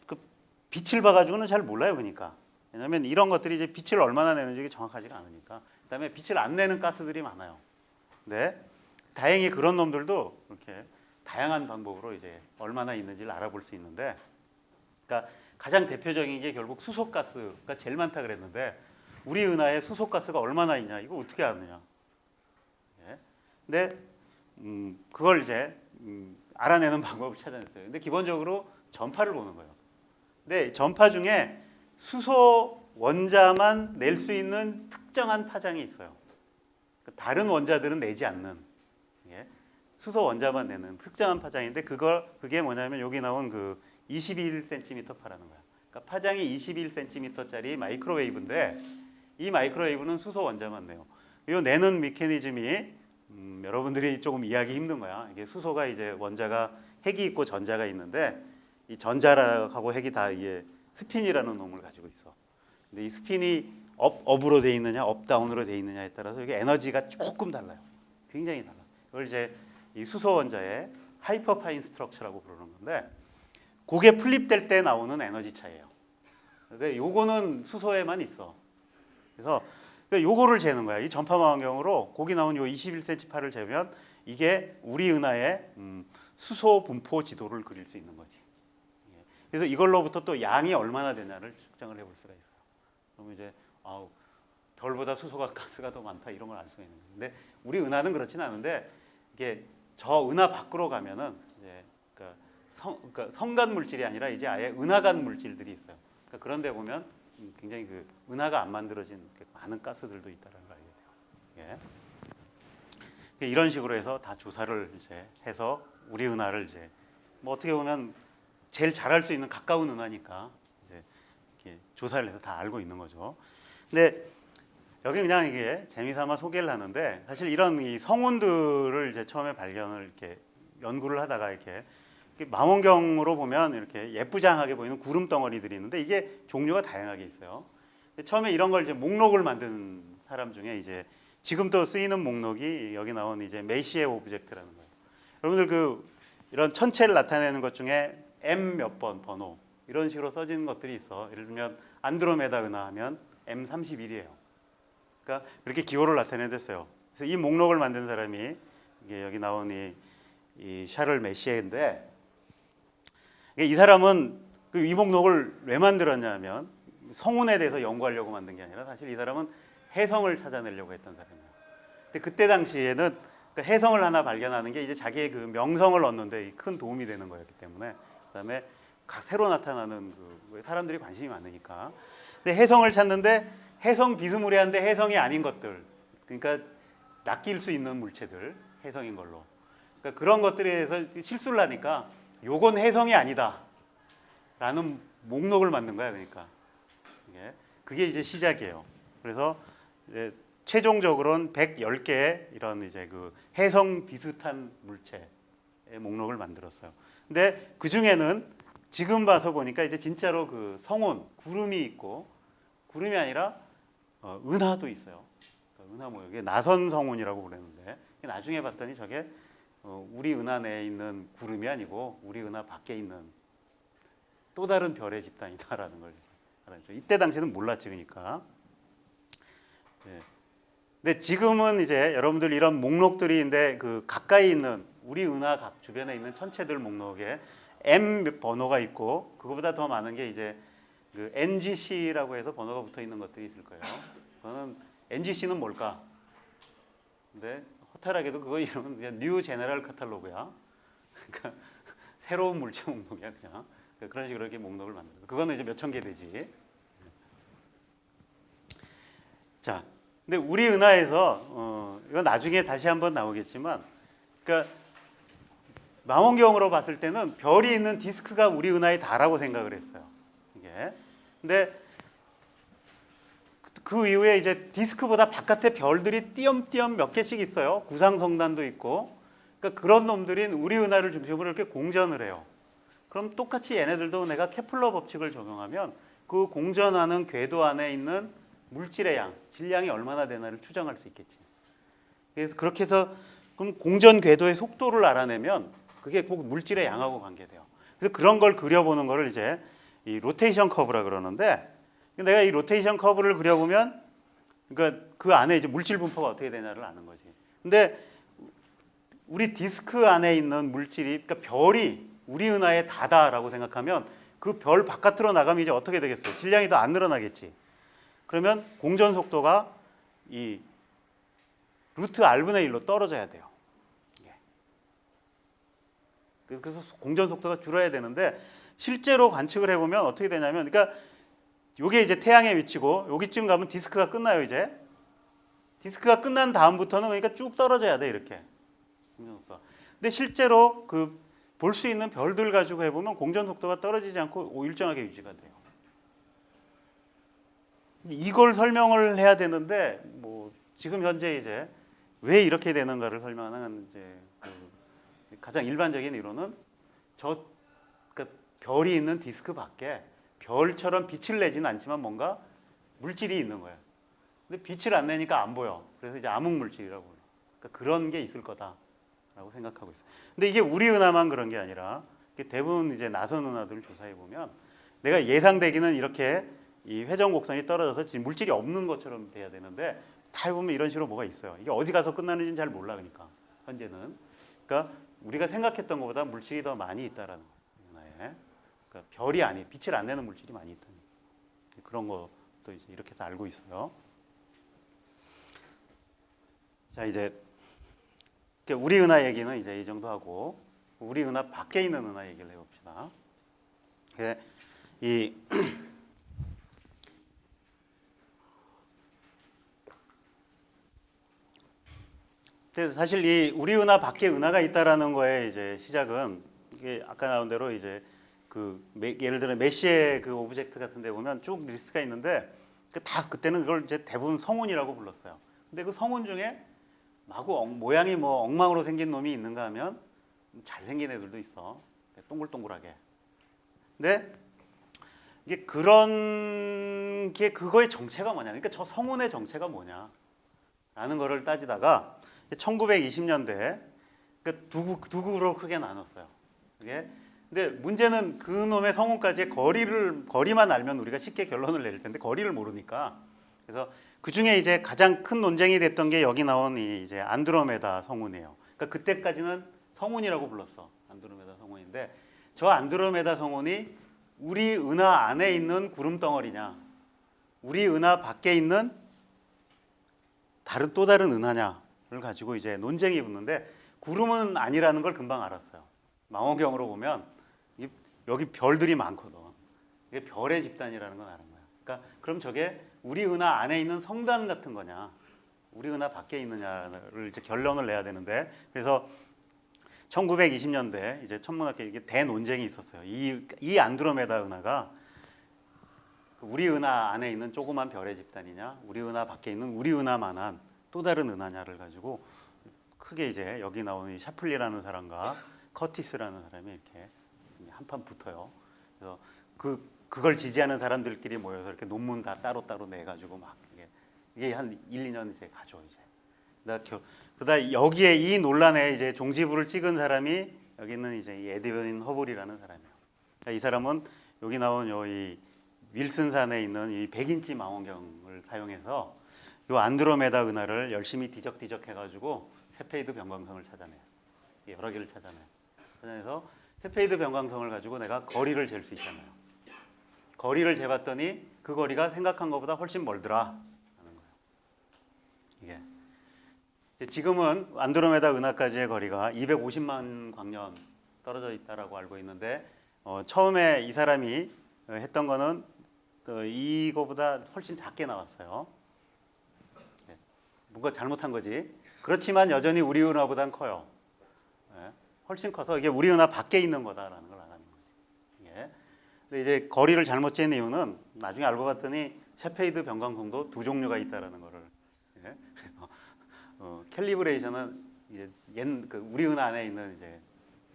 그 빛을 봐가지고는 잘 몰라요, 그러니까. 왜냐하면 이런 것들이 이제 빛을 얼마나 내는지 정확하지가 않으니까. 그다음에 빛을 안 내는 가스들이 많아요. 근데 다행히 그런 놈들도 이렇게 다양한 방법으로 이제 얼마나 있는지를 알아볼 수 있는데, 그러니까 가장 대표적인 게 결국 수소가스가 제일 많다 그랬는데 우리 은하에 수소가스가 얼마나 있냐 이거 어떻게 아느냐? 예. 근데 그걸 이제 알아내는 방법을 찾아냈어요. 근데 기본적으로 전파를 보는 거예요. 근데 전파 중에 수소 원자만 낼 수 있는 특정한 파장이 있어요. 다른 원자들은 내지 않는, 예. 수소 원자만 내는 특정한 파장인데 그게 뭐냐면 여기 나온 그 21cm파라는 거야. 그러니까 파장이 21cm짜리 마이크로웨이브인데 이 마이크로웨이브는 수소 원자만 내요. 이 내는 메커니즘이 여러분들이 조금 이해하기 힘든 거야. 이게 수소가 이제 원자가 핵이 있고 전자가 있는데 이 전자하고 핵이 다 이게 스핀이라는 놈을 가지고 있어. 근데 이 스핀이 업으로 돼 있느냐, 업다운으로 돼 있느냐에 따라서 이게 에너지가 조금 달라요. 굉장히 달라. 이걸 이제 이 수소 원자의 하이퍼파인 스트럭처라고 부르는 건데, 그게 플립될 때 나오는 에너지 차이예요. 근데 요거는 수소에만 있어. 그래서 요거를 재는 거야. 이 전파 망원경으로 거기 나온 요 21cm 파를 재면 이게 우리 은하의 수소 분포 지도를 그릴 수 있는 거지. 그래서 이걸로부터 또 양이 얼마나 되냐를 측정을 해볼 수가 있어요. 그러면 이제 별보다 수소가 가스가 더 많다 이런 걸 알 수가 있는 거예요. 근데 우리 은하는 그렇진 않은데 이게 저 은하 밖으로 가면은 이제 그러니까 성간 물질이 아니라 이제 아예 은하간 물질들이 있어요. 그러니까 그런데 보면 굉장히 그 은하가 안 만들어진 많은 가스들도 있다는 걸 알게 돼요. 예. 이런 식으로 해서 다 조사를 이제 해서 우리 은하를 이제 뭐 어떻게 보면 제일 잘할 수 있는 가까운 은하니까 이제 이렇게 조사를 해서 다 알고 있는 거죠. 근데 여기 그냥 이게 재미삼아 소개를 하는데 사실 이런 이 성운들을 이제 처음에 발견을 이렇게 연구를 하다가 이렇게 망원경으로 보면 이렇게 예쁘장하게 보이는 구름 덩어리들이 있는데 이게 종류가 다양하게 있어요. 처음에 이런 걸 이제 목록을 만든 사람 중에 이제 지금 또 쓰이는 목록이 여기 나온 이제 메시에 오브젝트라는 거예요. 여러분들 이런 천체를 나타내는 것 중에 M 몇 번 번호 이런 식으로 써지는 것들이 있어. 예를 들면 안드로메다 은하 하면 M31이에요. 그러니까 그렇게 기호를 나타내댔어요. 그래서 이 목록을 만든 사람이 이게 여기 나온 이 샤를 메시에인데 이 사람은 이 목록을 왜 만들었냐면 성운에 대해서 연구하려고 만든 게 아니라 사실 이 사람은 해성을 찾아내려고 했던 사람이에요. 근데 그때 당시에는 해성을 하나 발견하는 게 이제 자기의 그 명성을 얻는데 큰 도움이 되는 거였기 때문에 그다음에 새로 나타나는 사람들이 관심이 많으니까. 근데 해성을 찾는데 해성 비스무리한데 해성이 아닌 것들, 그러니까 낚일 수 있는 물체들, 해성인 걸로. 그러니까 그런 것들에 대해서 실수를 하니까 요건 해성이 아니다 라는 목록을 만든 거야. 그러니까 그게 이제 시작이에요. 그래서 이제 최종적으로는 110개의 이런 이제 그 해성 비슷한 물체의 목록을 만들었어요. 근데 그 중에는 지금 봐서 보니까 이제 진짜로 그 성운, 구름이 있고, 구름이 아니라 은하도 있어요. 은하 모양, 이게 나선 성운이라고 부르는데, 나중에 봤더니 저게 우리 은하 내에 있는 구름이 아니고 우리 은하 밖에 있는 또 다른 별의 집단이다라는 걸 알았죠. 이때 당시에는 몰랐지, 그러니까. 네. 근데 지금은 이제 여러분들 이런 목록들이인데 그 가까이 있는 우리 은하 각 주변에 있는 천체들 목록에 M 번호가 있고, 그거보다 더 많은 게 이제 그 NGC라고 해서 번호가 붙어 있는 것들이 있을 거예요. 그거는 NGC는 뭘까? 근데 허탈하게도 그거 이름은 그냥 뉴 제너럴 카탈로그야. 그러니까 새로운 물체 목록이야, 그냥. 그런 식으로 이렇게 목록을 만들어. 그거는 이제 몇천 개 되지. 자, 근데 우리 은하에서 이건 나중에 다시 한번 나오겠지만, 그러니까 망원경으로 봤을 때는 별이 있는 디스크가 우리 은하에 다라고 생각을 했어요. 이게. 근데 그 이후에 이제 디스크보다 바깥에 별들이 띄엄띄엄 몇 개씩 있어요. 구상성단도 있고. 그러니까 그런 놈들인 우리 은하를 중심으로 이렇게 공전을 해요. 그럼 똑같이 얘네들도 내가 케플러 법칙을 적용하면 그 공전하는 궤도 안에 있는 물질의 양, 질량이 얼마나 되나를 추정할 수 있겠지. 그래서 그렇게 해서 그럼 공전 궤도의 속도를 알아내면 그게 꼭 물질의 양하고 관계돼요. 그래서 그런 걸 그려보는 거를 이제 이 로테이션 커브라 그러는데, 내가 이 로테이션 커브를 그려보면 그러니까 그 안에 이제 물질 분포가 어떻게 되냐를 아는 거지. 근데 우리 디스크 안에 있는 물질이, 그러니까 별이 우리 은하에 다다라고 생각하면 그 별 바깥으로 나가면 이제 어떻게 되겠어요? 질량이 더 안 늘어나겠지. 그러면 공전 속도가 이 루트 r분의 1로 떨어져야 돼요. 그래서 공전 속도가 줄어야 되는데, 실제로 관측을 해보면 어떻게 되냐면, 그러니까 이게 이제 태양의 위치고 여기쯤 가면 디스크가 끝나요. 이제 디스크가 끝난 다음부터는 그러니까 쭉 떨어져야 돼, 이렇게. 근데 실제로 그 볼 수 있는 별들 가지고 해보면 공전 속도가 떨어지지 않고 일정하게 유지가 돼요. 이걸 설명을 해야 되는데, 뭐 지금 현재 이제 왜 이렇게 되는가를 설명하는 이제 그 가장 일반적인 이론은 그러니까 별이 있는 디스크 밖에 별처럼 빛을 내지는 않지만 뭔가 물질이 있는 거예요. 근데 빛을 안 내니까 안 보여. 그래서 이제 암흑 물질이라고 불러. 그러니까 그런 게 있을 거다라고 생각하고 있어요. 근데 이게 우리 은하만 그런 게 아니라 대부분 이제 나선 은하들을 조사해 보면 내가 예상되기는 이렇게 이 회전 곡선이 떨어져서 지금 물질이 없는 것처럼 돼야 되는데, 다 해보면 이런 식으로 뭐가 있어요. 이게 어디 가서 끝나는지는 잘 몰라. 그러니까 현재는. 그러니까 우리가 생각했던 것보다 물질이 더 많이 있다라는 거예요. 그러니까 별이 아니, 빛을 안 내는 물질이 많이 있다는 그런 것도 이제 이렇게 해서 알고 있어요. 자, 이제 우리 은하 얘기는 이제 이 정도 하고 우리 은하 밖에 있는 은하 얘기를 해봅시다. 이 사실 이 우리 은하 밖에 은하가 있다라는 거에 이제 시작은 이게 아까 나온 대로 이제 그 예를 들어 메시의 그 오브젝트 같은 데 보면 쭉 리스트가 있는데 다 그때는 그걸 이제 대부분 성운이라고 불렀어요. 근데 그 성운 중에 마구 모양이 뭐 엉망으로 생긴 놈이 있는가 하면 잘생긴 애들도 있어. 동글동글하게. 근데 이게 그런 게 그거의 정체가 뭐냐. 그러니까 저 성운의 정체가 뭐냐 라는 거를 따지다가 1920년대 두 그룹으로 크게 나눴어요. 그게 근데 문제는 그 놈의 성운까지의 거리만 알면 우리가 쉽게 결론을 내릴 텐데 거리를 모르니까. 그래서 그 중에 이제 가장 큰 논쟁이 됐던 게 여기 나온 이 이제 안드로메다 성운이에요. 그러니까 그때까지는 성운이라고 불렀어. 안드로메다 성운인데 저 안드로메다 성운이 우리 은하 안에 있는 구름 덩어리냐, 우리 은하 밖에 있는 또 다른 은하냐를 가지고 이제 논쟁이 붙는데, 구름은 아니라는 걸 금방 알았어요. 망원경으로 보면 여기 별들이 많거든. 이게 별의 집단이라는 건 아는 거야. 그러니까 그럼 저게 우리 은하 안에 있는 성단 같은 거냐, 우리 은하 밖에 있느냐를 이제 결론을 내야 되는데, 그래서 1920년대 이제 천문학계 이게 대논쟁이 있었어요. 이 안드로메다 은하가 우리 은하 안에 있는 조그만 별의 집단이냐, 우리 은하 밖에 있는 우리 은하만한 또 다른 은하냐를 가지고 크게 이제 여기 나오는 이 샤플리라는 사람과 커티스라는 사람이 이렇게 한판 붙어요. 그래서 그걸 지지하는 사람들끼리 모여서 이렇게 논문 다 따로따로 내 가지고 막 이게 한 1, 2년 이제 가죠 이제. 그러다 여기에 이 논란에 이제 종지부를 찍은 사람이 여기 있는 이제 이 에드윈 허블이라는 사람이에요. 그러니까 이 사람은 여기 나온 이 윌슨산에 있는 이 100인치 망원경을 사용해서 이 안드로메다 은하를 열심히 뒤적뒤적 해가지고 세페이드 변광성을 찾아내요. 여러 개를 찾아내요. 그래서 세페이드 변광성을 가지고 내가 거리를 잴 수 있잖아요. 거리를 재봤더니 그 거리가 생각한 것보다 훨씬 멀더라 하는 거예요. 이게 지금은 안드로메다 은하까지의 거리가 250만 광년 떨어져 있다라고 알고 있는데 처음에 이 사람이 했던 거는 이거보다 훨씬 작게 나왔어요. 뭔가 잘못한 거지. 그렇지만 여전히 우리 은하보단 커요. 훨씬 커서 이게 우리 은하 밖에 있는 거다라는 걸 알아낸 거지. 근데 이제 거리를 잘못 잰 이유는 나중에 알고 봤더니 세페이드 변광성도 두 종류가 있다라는 거를. 캘리브레이션은 이제 우리 은하 안에 있는 이제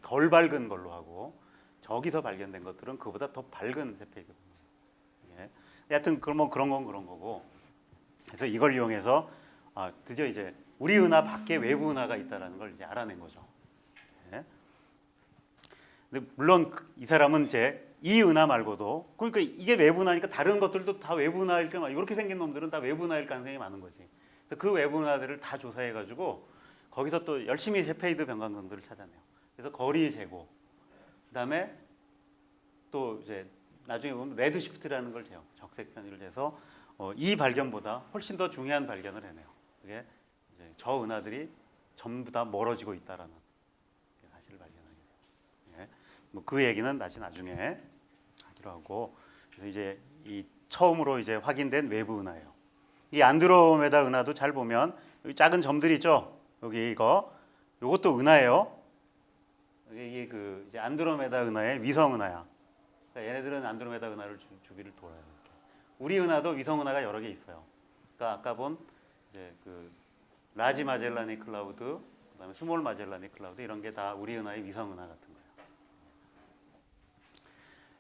덜 밝은 걸로 하고 저기서 발견된 것들은 그보다 더 밝은 세페이드. 하여튼 그런 건 그런 거고. 그래서 이걸 이용해서 드디어 이제 우리 은하 밖에 외부 은하가 있다라는 걸 이제 알아낸 거죠. 근데 물론 이 사람은 이제 이 은하 말고도 그러니까 이게 외부 은하니까 다른 것들도 다 외부 은하일 때 이렇게 생긴 놈들은 다 외부 은하일 가능성이 많은 거지. 그 외부 은하들을 다 조사해 가지고 거기서 또 열심히 세페이드 변광성들을 찾아내요. 그래서 거리 재고 그다음에 또 이제 나중에 보면 레드시프트라는 걸 재요. 적색 편의를 재서 이 발견보다 훨씬 더 중요한 발견을 해내요. 그게 이제 저 은하들이 전부 다 멀어지고 있다라는 사실을 발견하게 돼요. 그 얘기는 나중에 하기로 하고 그래서 이제 이 처음으로 이제 확인된 외부 은하예요. 이 안드로메다 은하도 잘 보면 여기 작은 점들이 있죠. 여기 요것도 은하예요. 이게 그 이제 안드로메다 은하의 위성 은하야. 그러니까 얘네들은 안드로메다 은하를 주기를 돌아요. 이렇게. 우리 은하도 위성 은하가 여러 개 있어요. 그러니까 아까 본 이제 그 라지 마젤라닉 클라우드, 그다음에 스몰 마젤라닉 클라우드 이런 게 다 우리 은하의 위성 은하 같은 거예요.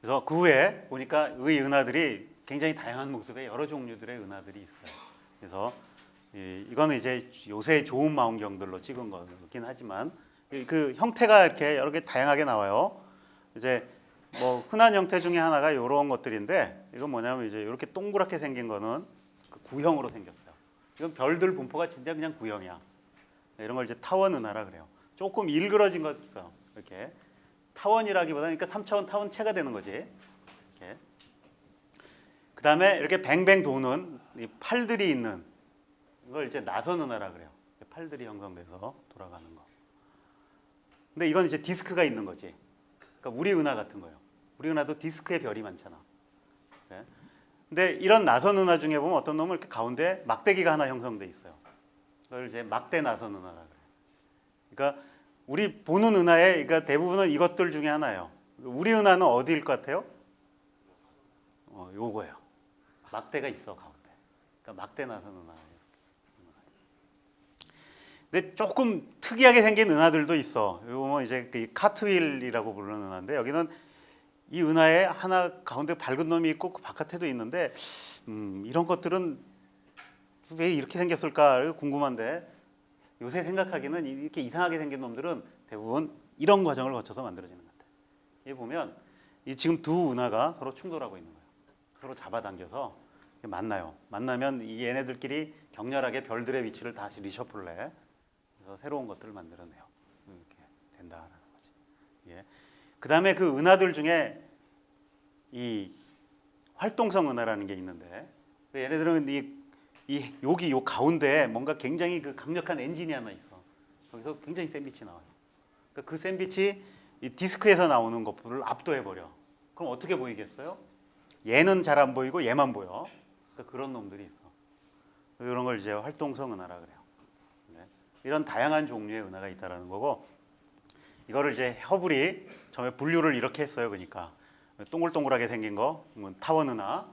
그래서 그 후에 보니까 이 은하들이 굉장히 다양한 모습의 여러 종류들의 은하들이 있어요. 그래서 이거는 이제 요새 좋은 망원경들로 찍은 거긴 하지만 그 형태가 이렇게 여러 개 다양하게 나와요. 이제 뭐 흔한 형태 중에 하나가 이런 것들인데 이건 뭐냐면 이제 이렇게 동그랗게 생긴 거는 그 구형으로 생겼어요. 이건 별들 분포가 진짜 그냥 구형이야. 이런 걸 이제 타원 은하라 그래요. 조금 일그러진 거 있어. 이렇게 타원이라기보다는 그러니까 3차원 타원체가 되는 거지. 이렇게. 그다음에 이렇게 뱅뱅 도는 이 팔들이 있는 이걸 이제 나선 은하라 그래요. 팔들이 형성돼서 돌아가는 거. 근데 이건 이제 디스크가 있는 거지. 그러니까 우리 은하 같은 거예요. 우리 은하도 디스크의 별이 많잖아. 네? 근데 이런 나선 은하 중에 보면 어떤 놈은 이렇게 가운데 막대기가 하나 형성돼 있어요. 그걸 이제 막대 나선 은하라 그래요. 그러니까 우리 보는 은하의 그러니까 대부분은 이것들 중에 하나예요. 우리 은하는 어디일 것 같아요? 요거예요. 막대가 있어 가운데. 그러니까 막대 나선 은하예요. 근데 조금 특이하게 생긴 은하들도 있어. 이거 보면 이제 그 카트윌이라고 부르는 은하인데 여기는 이 은하에 하나 가운데 밝은 놈이 있고 그 바깥에도 있는데 이런 것들은 왜 이렇게 생겼을까 궁금한데 요새 생각하기는 이렇게 이상하게 생긴 놈들은 대부분 이런 과정을 거쳐서 만들어지는 것 같아요. 여기 보면 이 지금 두 은하가 서로 충돌하고 있는 거예요. 서로 잡아당겨서 만나요. 만나면 이 얘네들끼리 격렬하게 별들의 위치를 다시 리셔플을 해. 그래서 새로운 것들을 만들어내요. 이렇게 된다라는 거지. 예. 그 다음에 그 은하들 중에 이 활동성 은하라는 게 있는데 얘네들은 여기 요 가운데에 뭔가 굉장히 그 강력한 엔진이 하나 있어. 거기서 굉장히 센 빛이 나와요. 그러니까 그 센 빛이 이 디스크에서 나오는 것들을 압도해 버려. 그럼 어떻게 보이겠어요? 얘는 잘 안 보이고 얘만 보여. 그러니까 그런 놈들이 있어. 이런 걸 이제 활동성 은하라 그래요. 네. 이런 다양한 종류의 은하가 있다라는 거고 이거를 이제 허블이 처음에 분류를 이렇게 했어요. 그러니까 동글동글하게 생긴 거 타원 은하,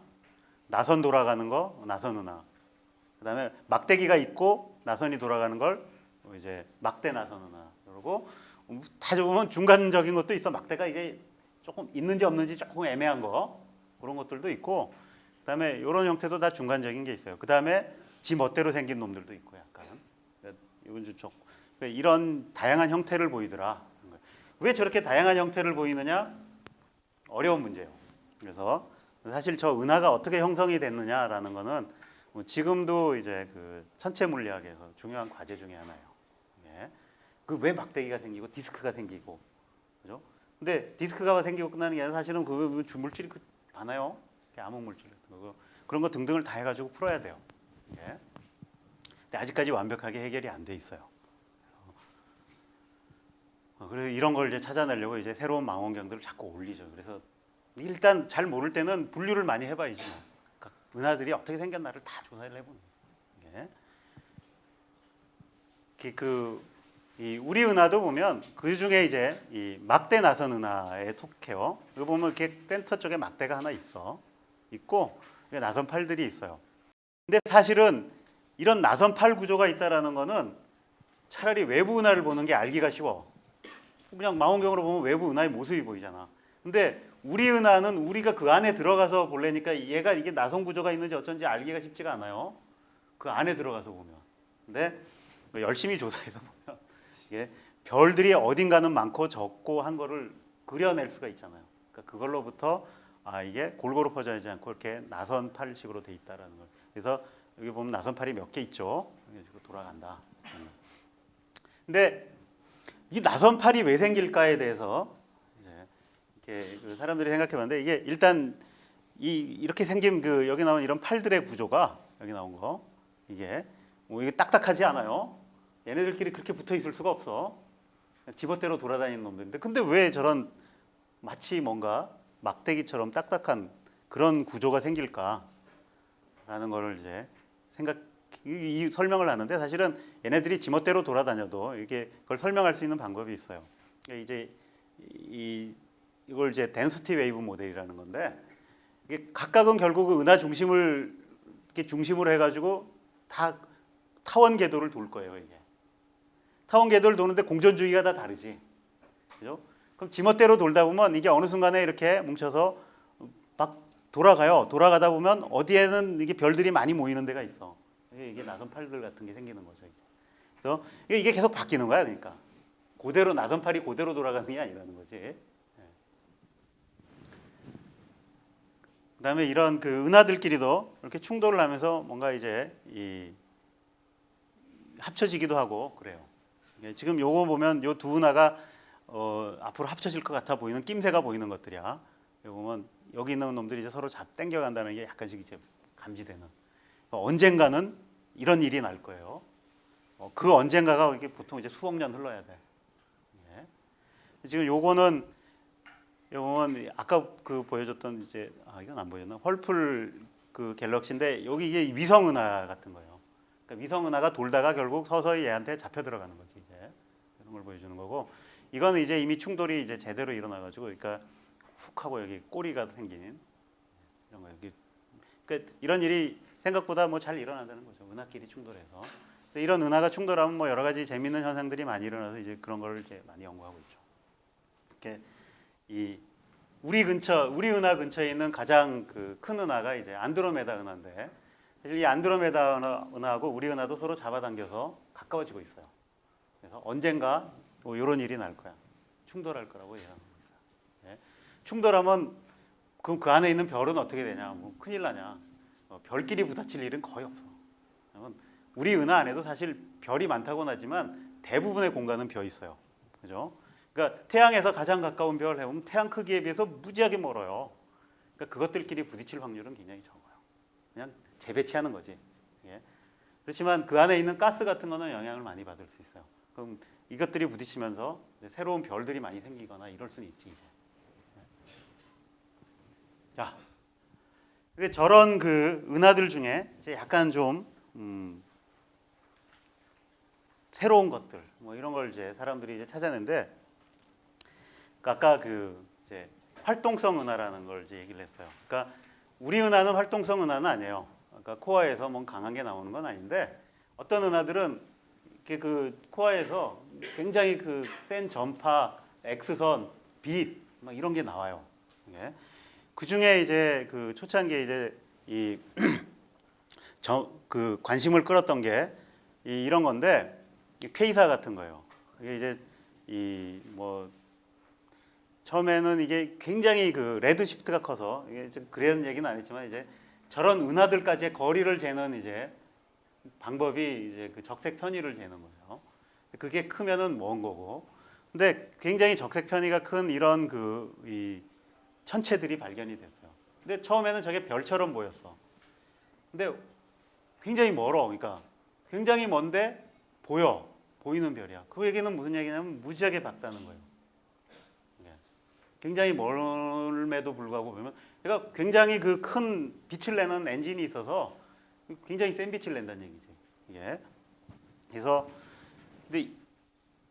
나선 돌아가는 거 나선 은하. 그다음에 막대기가 있고 나선이 돌아가는 걸 이제 막대 나선 은하. 그리고 다 보면 중간적인 것도 있어. 막대가 이게 조금 있는지 없는지 조금 애매한 거 그런 것들도 있고. 그다음에 이런 형태도 다 중간적인 게 있어요. 그다음에 지 멋대로 생긴 놈들도 있고 약간. 이건 좀 이런 다양한 형태를 보이더라. 왜 저렇게 다양한 형태를 보이느냐? 어려운 문제예요. 그래서 사실 저 은하가 어떻게 형성이 됐느냐라는 거는 지금도 이제 그 천체 물리학에서 중요한 과제 중에 하나예요. 예. 그 왜 막대기가 생기고 디스크가 생기고, 그죠? 근데 디스크가 생기고 끝나는 게 아니라 사실은 그 주물질이 많아요. 암흑 물질 같은 거 그런 거 등등을 다 해가지고 풀어야 돼요. 예. 근데 아직까지 완벽하게 해결이 안 돼 있어요. 그래서 이런 걸 이제 찾아내려고 이제 새로운 망원경들을 자꾸 올리죠. 그래서 일단 잘 모를 때는 분류를 많이 해봐야지. 그러니까 은하들이 어떻게 생겼나를 다 조사를 해보는 거예요. 이 우리 은하도 보면 그 중에 이제 이 막대 나선 은하에 속해요. 이거 보면 이렇게 센터 쪽에 막대가 하나 있고 나선팔들이 있어요. 근데 사실은 이런 나선팔 구조가 있다라는 거는 차라리 외부 은하를 보는 게 알기가 쉬워. 그냥 망원경으로 보면 외부 은하의 모습이 보이잖아. 근데 우리 은하는 우리가 그 안에 들어가서 보려니까 얘가 이게 나선 구조가 있는지 어쩐지 알기가 쉽지가 않아요. 그 안에 들어가서 보면. 근데 열심히 조사해서 보면 이게 별들이 어딘가는 많고 적고 한 거를 그려낼 수가 있잖아요. 그러니까 그걸로부터 이게 골고루 퍼져 있지 않고 이렇게 나선팔식으로 돼 있다라는 걸. 그래서 여기 보면 나선팔이 몇 개 있죠. 돌아간다. 근데 이 나선팔이 왜 생길까에 대해서 이제 이렇게 사람들이 생각해봤는데 이게 일단 이렇게 생긴 여기 나온 이런 팔들의 구조가 여기 나온 거 이게 이게 딱딱하지 않아요. 얘네들끼리 그렇게 붙어 있을 수가 없어. 지멋대로 돌아다니는 놈들인데 근데 왜 저런 마치 뭔가 막대기처럼 딱딱한 그런 구조가 생길까라는 거를 이제 이 설명을 하는데 사실은 얘네들이 지멋대로 돌아다녀도 이게 그걸 설명할 수 있는 방법이 있어요. 이제 이걸 이제 덴시티 웨이브 모델이라는 건데 이게 각각은 결국 은하 중심을 이렇게 중심으로 해가지고 다 타원 궤도를 돌 거예요. 이게 타원 궤도를 도는데 공전 주기가 다 다르지, 그죠? 그럼 지멋대로 돌다 보면 이게 어느 순간에 이렇게 뭉쳐서 막 돌아가요. 돌아가다 보면 어디에는 이게 별들이 많이 모이는 데가 있어. 이게 나선팔들 같은 게 생기는 거죠. 그래서 이게 계속 바뀌는 거야. 그러니까 그대로 나선팔이 그대로 돌아가는 게 아니라는 거지. 그다음에 이런 그 은하들끼리도 이렇게 충돌을 하면서 뭔가 이제 합쳐지기도 하고 그래요. 지금 요거 보면 요 두 은하가 앞으로 합쳐질 것 같아 보이는 낌새가 보이는 것들이야. 여기 보면 여기 있는 놈들이 이제 서로 땡겨간다는 게 약간씩 이제 감지되는. 언젠가는 이런 일이 날 거예요. 그 언젠가가 이게 보통 이제 수억 년 흘러야 돼. 지금 요거는 아까 그 보여줬던 이제 이건 안 보였나? 헐플 그 갤럭시인데 여기 이게 위성 은하 같은 거예요. 그러니까 위성 은하가 돌다가 결국 서서히 얘한테 잡혀 들어가는 거지 이제 이런 걸 보여주는 거고 이거는 이제 이미 충돌이 이제 제대로 일어나가지고 그러니까 훅 하고 여기 꼬리가 생기는 이런 거 여기 그러니까 이런 일이 생각보다 뭐 잘 일어난다는 거죠. 은하끼리 충돌해서 이런 은하가 충돌하면 뭐 여러 가지 재미있는 현상들이 많이 일어나서 이제 그런 걸 이제 많이 연구하고 있죠. 이렇게 우리 은하 근처에 있는 가장 그 큰 은하가 이제 안드로메다 은하인데 사실 이 안드로메다 은하하고 우리 은하도 서로 잡아당겨서 가까워지고 있어요. 그래서 언젠가 뭐 이런 일이 날 거야. 충돌할 거라고 예상하고 있어요. 예? 충돌하면 그럼 그 안에 있는 별은 어떻게 되냐? 뭐 큰일 나냐? 별끼리 부딪힐 일은 거의 없어. 우리 은하 안에도 사실 별이 많다고는 하지만 대부분의 공간은 비어 있어요. 그죠? 그러니까 태양에서 가장 가까운 별 해보면 태양 크기에 비해서 무지하게 멀어요. 그러니까 그것들끼리 부딪힐 확률은 굉장히 적어요. 그냥 재배치하는 거지. 예. 그렇지만 그 안에 있는 가스 같은 거는 영향을 많이 받을 수 있어요. 그럼 이것들이 부딪히면서 새로운 별들이 많이 생기거나 이럴 수는 있지. 이제. 자, 근데 저런 그 은하들 중에 이제 약간 좀 새로운 것들 뭐 이런 걸 이제 사람들이 이제 찾아낸데 아까 그 이제 활동성 은하라는 걸 이제 얘기를 했어요. 그러니까 우리 은하는 활동성 은하는 아니에요. 그러니까 코어에서 뭔 강한 게 나오는 건 아닌데 어떤 은하들은 이렇게 그 코어에서 굉장히 그 센 전파, X선, 빛 막 이런 게 나와요. 예. 그 중에 이제 그 초창기에 이제 이 그 관심을 끌었던 게 이런 건데 퀘이사 같은 거예요. 이게 이제 이 뭐 처음에는 이게 굉장히 그 레드 시프트가 커서 이게 좀 그런 얘기는 아니지만 이제 저런 은하들까지의 거리를 재는 이제 방법이 이제 그 적색 편의를 재는 거예요. 그게 크면은 먼 거고. 근데 굉장히 적색 편의가 큰 이런 그 이 천체들이 발견이 됐어요. 근데 처음에는 저게 별처럼 보였어. 근데 굉장히 멀어. 그러니까 굉장히 먼데 보이는 별이야. 그 얘기는 무슨 얘기냐면 무지하게 밝다는 거예요. 굉장히 멀음에도 불구하고 보면 그러니까 굉장히 그 큰 빛을 내는 엔진이 있어서 굉장히 센 빛을 낸다는 얘기지. 이게 그래서 근데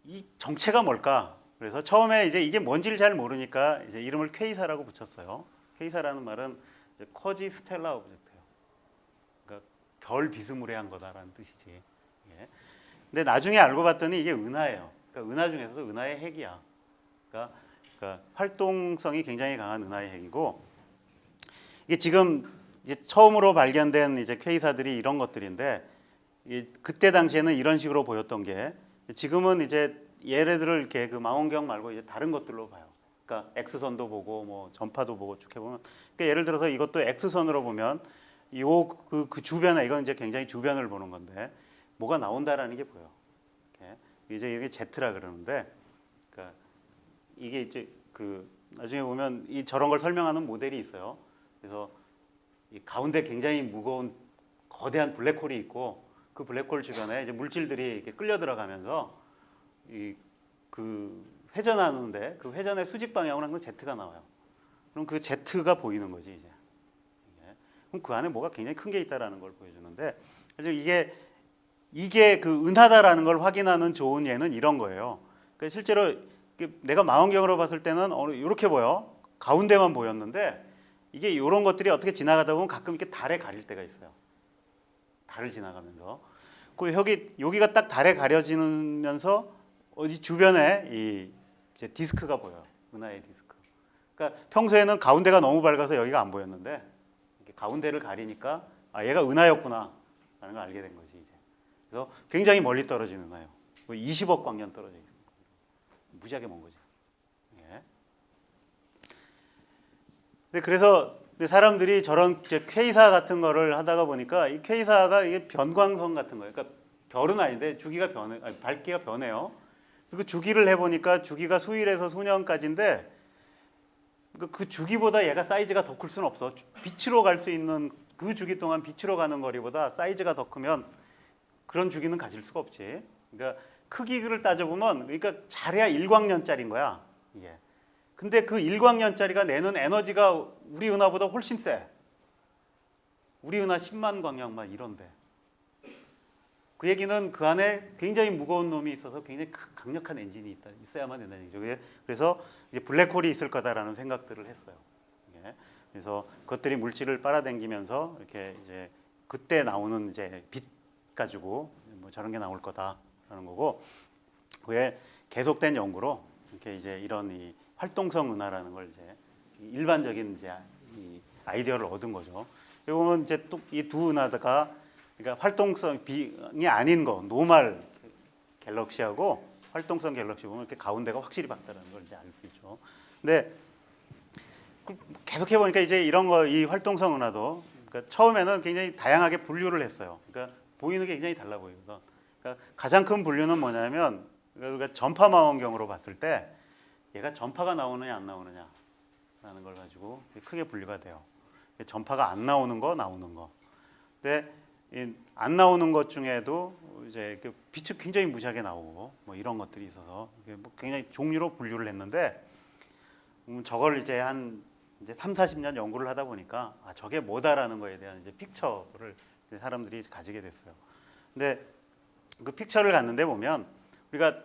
이 정체가 뭘까? 그래서 처음에 이제 이게 뭔지를 잘 모르니까 이제 이름을 퀘이사라고 붙였어요. 퀘이사라는 말은 쿼지 스텔라 오브젝트예요. 그러니까 별 비스무리한 거다라는 뜻이지. 예. 근데 나중에 알고 봤더니 이게 은하예요. 그러니까 은하 중에서도 은하의 핵이야. 그러니까 활동성이 굉장히 강한 은하의 핵이고 이게 지금 이제 처음으로 발견된 이제 퀘이사들이 이런 것들인데 그때 당시에는 이런 식으로 보였던 게 지금은 이제 얘네들을 이렇게 그 망원경 말고 이제 다른 것들로 봐요. 그러니까 X선도 보고 뭐 전파도 보고 쭉 해보면 그러니까 예를 들어서 이것도 X선으로 보면 그 주변에 이건 이제 굉장히 주변을 보는 건데 뭐가 나온다라는 게 보여. 이제 이게 Z라 그러는데 그러니까 이게 이제 그 나중에 보면 이 저런 걸 설명하는 모델이 있어요. 그래서 이 가운데 굉장히 무거운 거대한 블랙홀이 있고 그 블랙홀 주변에 이제 물질들이 이렇게 끌려 들어가면서 이 그 회전하는데 그 회전의 수직 방향으로 항상 Z가 나와요. 그럼 그 Z가 보이는 거지 이제. 그럼 그 안에 뭐가 굉장히 큰 게 있다라는 걸 보여주는데 이게 그 은하다라는 걸 확인하는 좋은 예는 이런 거예요. 그러니까 실제로 내가 망원경으로 봤을 때는 이렇게 보여. 가운데만 보였는데 이게 이런 것들이 어떻게 지나가다 보면 가끔 이렇게 달에 가릴 때가 있어요. 달을 지나가면서 그 여기가 딱 달에 가려지면서 어디 주변에 이 이제 디스크가 보여요. 은하의 디스크. 그러니까 평소에는 가운데가 너무 밝아서 여기가 안 보였는데 이렇게 가운데를 가리니까 아 얘가 은하였구나 라는 걸 알게 된 거지 이제. 그래서 굉장히 멀리 떨어진 은하예요. 20억 광년 떨어져 있어요. 무지하게 먼 거죠. 예. 그래서 사람들이 저런 이제 퀘이사 같은 거를 하다가 보니까 이 퀘이사가 이게 변광성 같은 거예요. 그러니까 별은 아닌데 주기가 밝기가 변해요. 그 주기를 해보니까 주기가 수일에서 수년까지인데 그 주기보다 얘가 사이즈가 더 클 수는 없어. 빛으로 갈 수 있는 그 주기 동안 빛으로 가는 거리보다 사이즈가 더 크면 그런 주기는 가질 수가 없지. 그러니까 크기를 따져보면 그러니까 잘해야 1광년짜리인 거야. 이게. 근데 그 1광년짜리가 내는 에너지가 우리 은하보다 훨씬 세. 우리 은하 10만 광년 막 이런데. 그 얘기는 그 안에 굉장히 무거운 놈이 있어서 굉장히 강력한 엔진이 있어야만 된다는 얘기죠. 그래서 이제 블랙홀이 있을 거다라는 생각들을 했어요. 그래서 그것들이 물질을 빨아당기면서 이렇게 이제 그때 나오는 이제 빛 가지고 뭐 저런 게 나올 거다라는 거고, 그게 계속된 연구로 이렇게 이제 이런 이 활동성 은하라는 걸 이제 일반적인 이제 이 아이디어를 얻은 거죠. 여기 보면 이제 또 이 두 은하가 그러니까 활동성이 아닌 거 노멀 갤럭시하고 활동성 갤럭시 보면 이렇게 가운데가 확실히 밝다는 걸 이제 알 수 있죠. 근데 계속 해보니까 이제 이런 거 이 활동성 은하도 그러니까 처음에는 굉장히 다양하게 분류를 했어요. 그러니까 보이는 게 굉장히 달라 보이거든. 그러니까 가장 큰 분류는 뭐냐면 그러니까 전파 망원경으로 봤을 때 얘가 전파가 나오느냐 안 나오느냐라는 걸 가지고 크게 분류가 돼요. 전파가 안 나오는 거, 나오는 거. 근데 안 나오는 것 중에도 이제 빛이 굉장히 무지하게 나오고 뭐 이런 것들이 있어서 뭐 굉장히 종류로 분류를 했는데 저걸 이제 한 이제 30-40년 연구를 하다 보니까 아 저게 뭐다라는 거에 대한 이제 픽처를 사람들이 가지게 됐어요. 근데 그 픽처를 갔는데 보면 우리가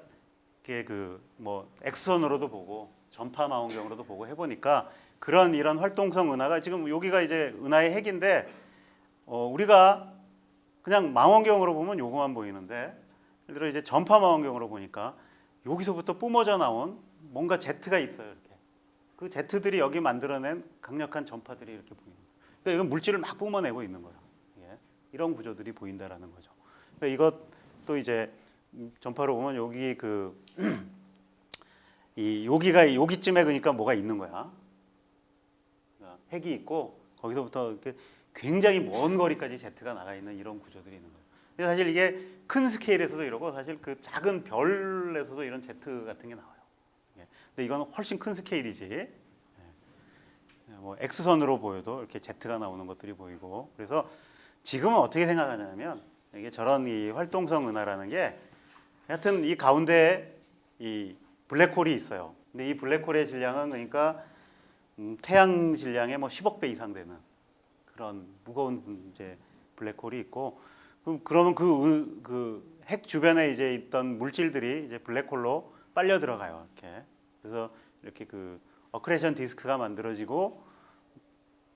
그 뭐 엑스선으로도 보고 전파 망원경으로도 보고 해보니까 그런 이런 활동성 은하가 지금 여기가 이제 은하의 핵인데 우리가 그냥 망원경으로 보면 요거만 보이는데 예를 들어 이제 전파 망원경으로 보니까 여기서부터 뿜어져 나온 뭔가 제트가 있어요. 이렇게 그 제트들이 여기 만들어낸 강력한 전파들이 이렇게 보이는 거예요. 그러니까 이건 물질을 막 뿜어내고 있는 거예요. 예. 이런 구조들이 보인다라는 거죠. 그러니까 이것도 이제 전파로 보면 여기 여기가 여기쯤에 그러니까 뭐가 있는 거야. 그러니까 핵이 있고 거기서부터 이렇게 굉장히 먼 거리까지 제트가 나가 있는 이런 구조들이 있는 거예요. 근데 사실 이게 큰 스케일에서도 이러고 사실 그 작은 별에서도 이런 제트 같은 게 나와요. 예. 근데 이건 훨씬 큰 스케일이지. 예. 뭐 X선으로 보여도 이렇게 제트가 나오는 것들이 보이고 그래서 지금은 어떻게 생각하냐면 이게 저런 이 활동성 은하라는 게 하여튼 이 가운데에 이 블랙홀이 있어요. 근데 이 블랙홀의 질량은 그러니까 태양 질량의 뭐 10억 배 이상 되는 그런 무거운 이제 블랙홀이 있고 그러면 그 핵 주변에 이제 있던 물질들이 이제 블랙홀로 빨려 들어가요. 이렇게 그래서 이렇게 그 어크레션 디스크가 만들어지고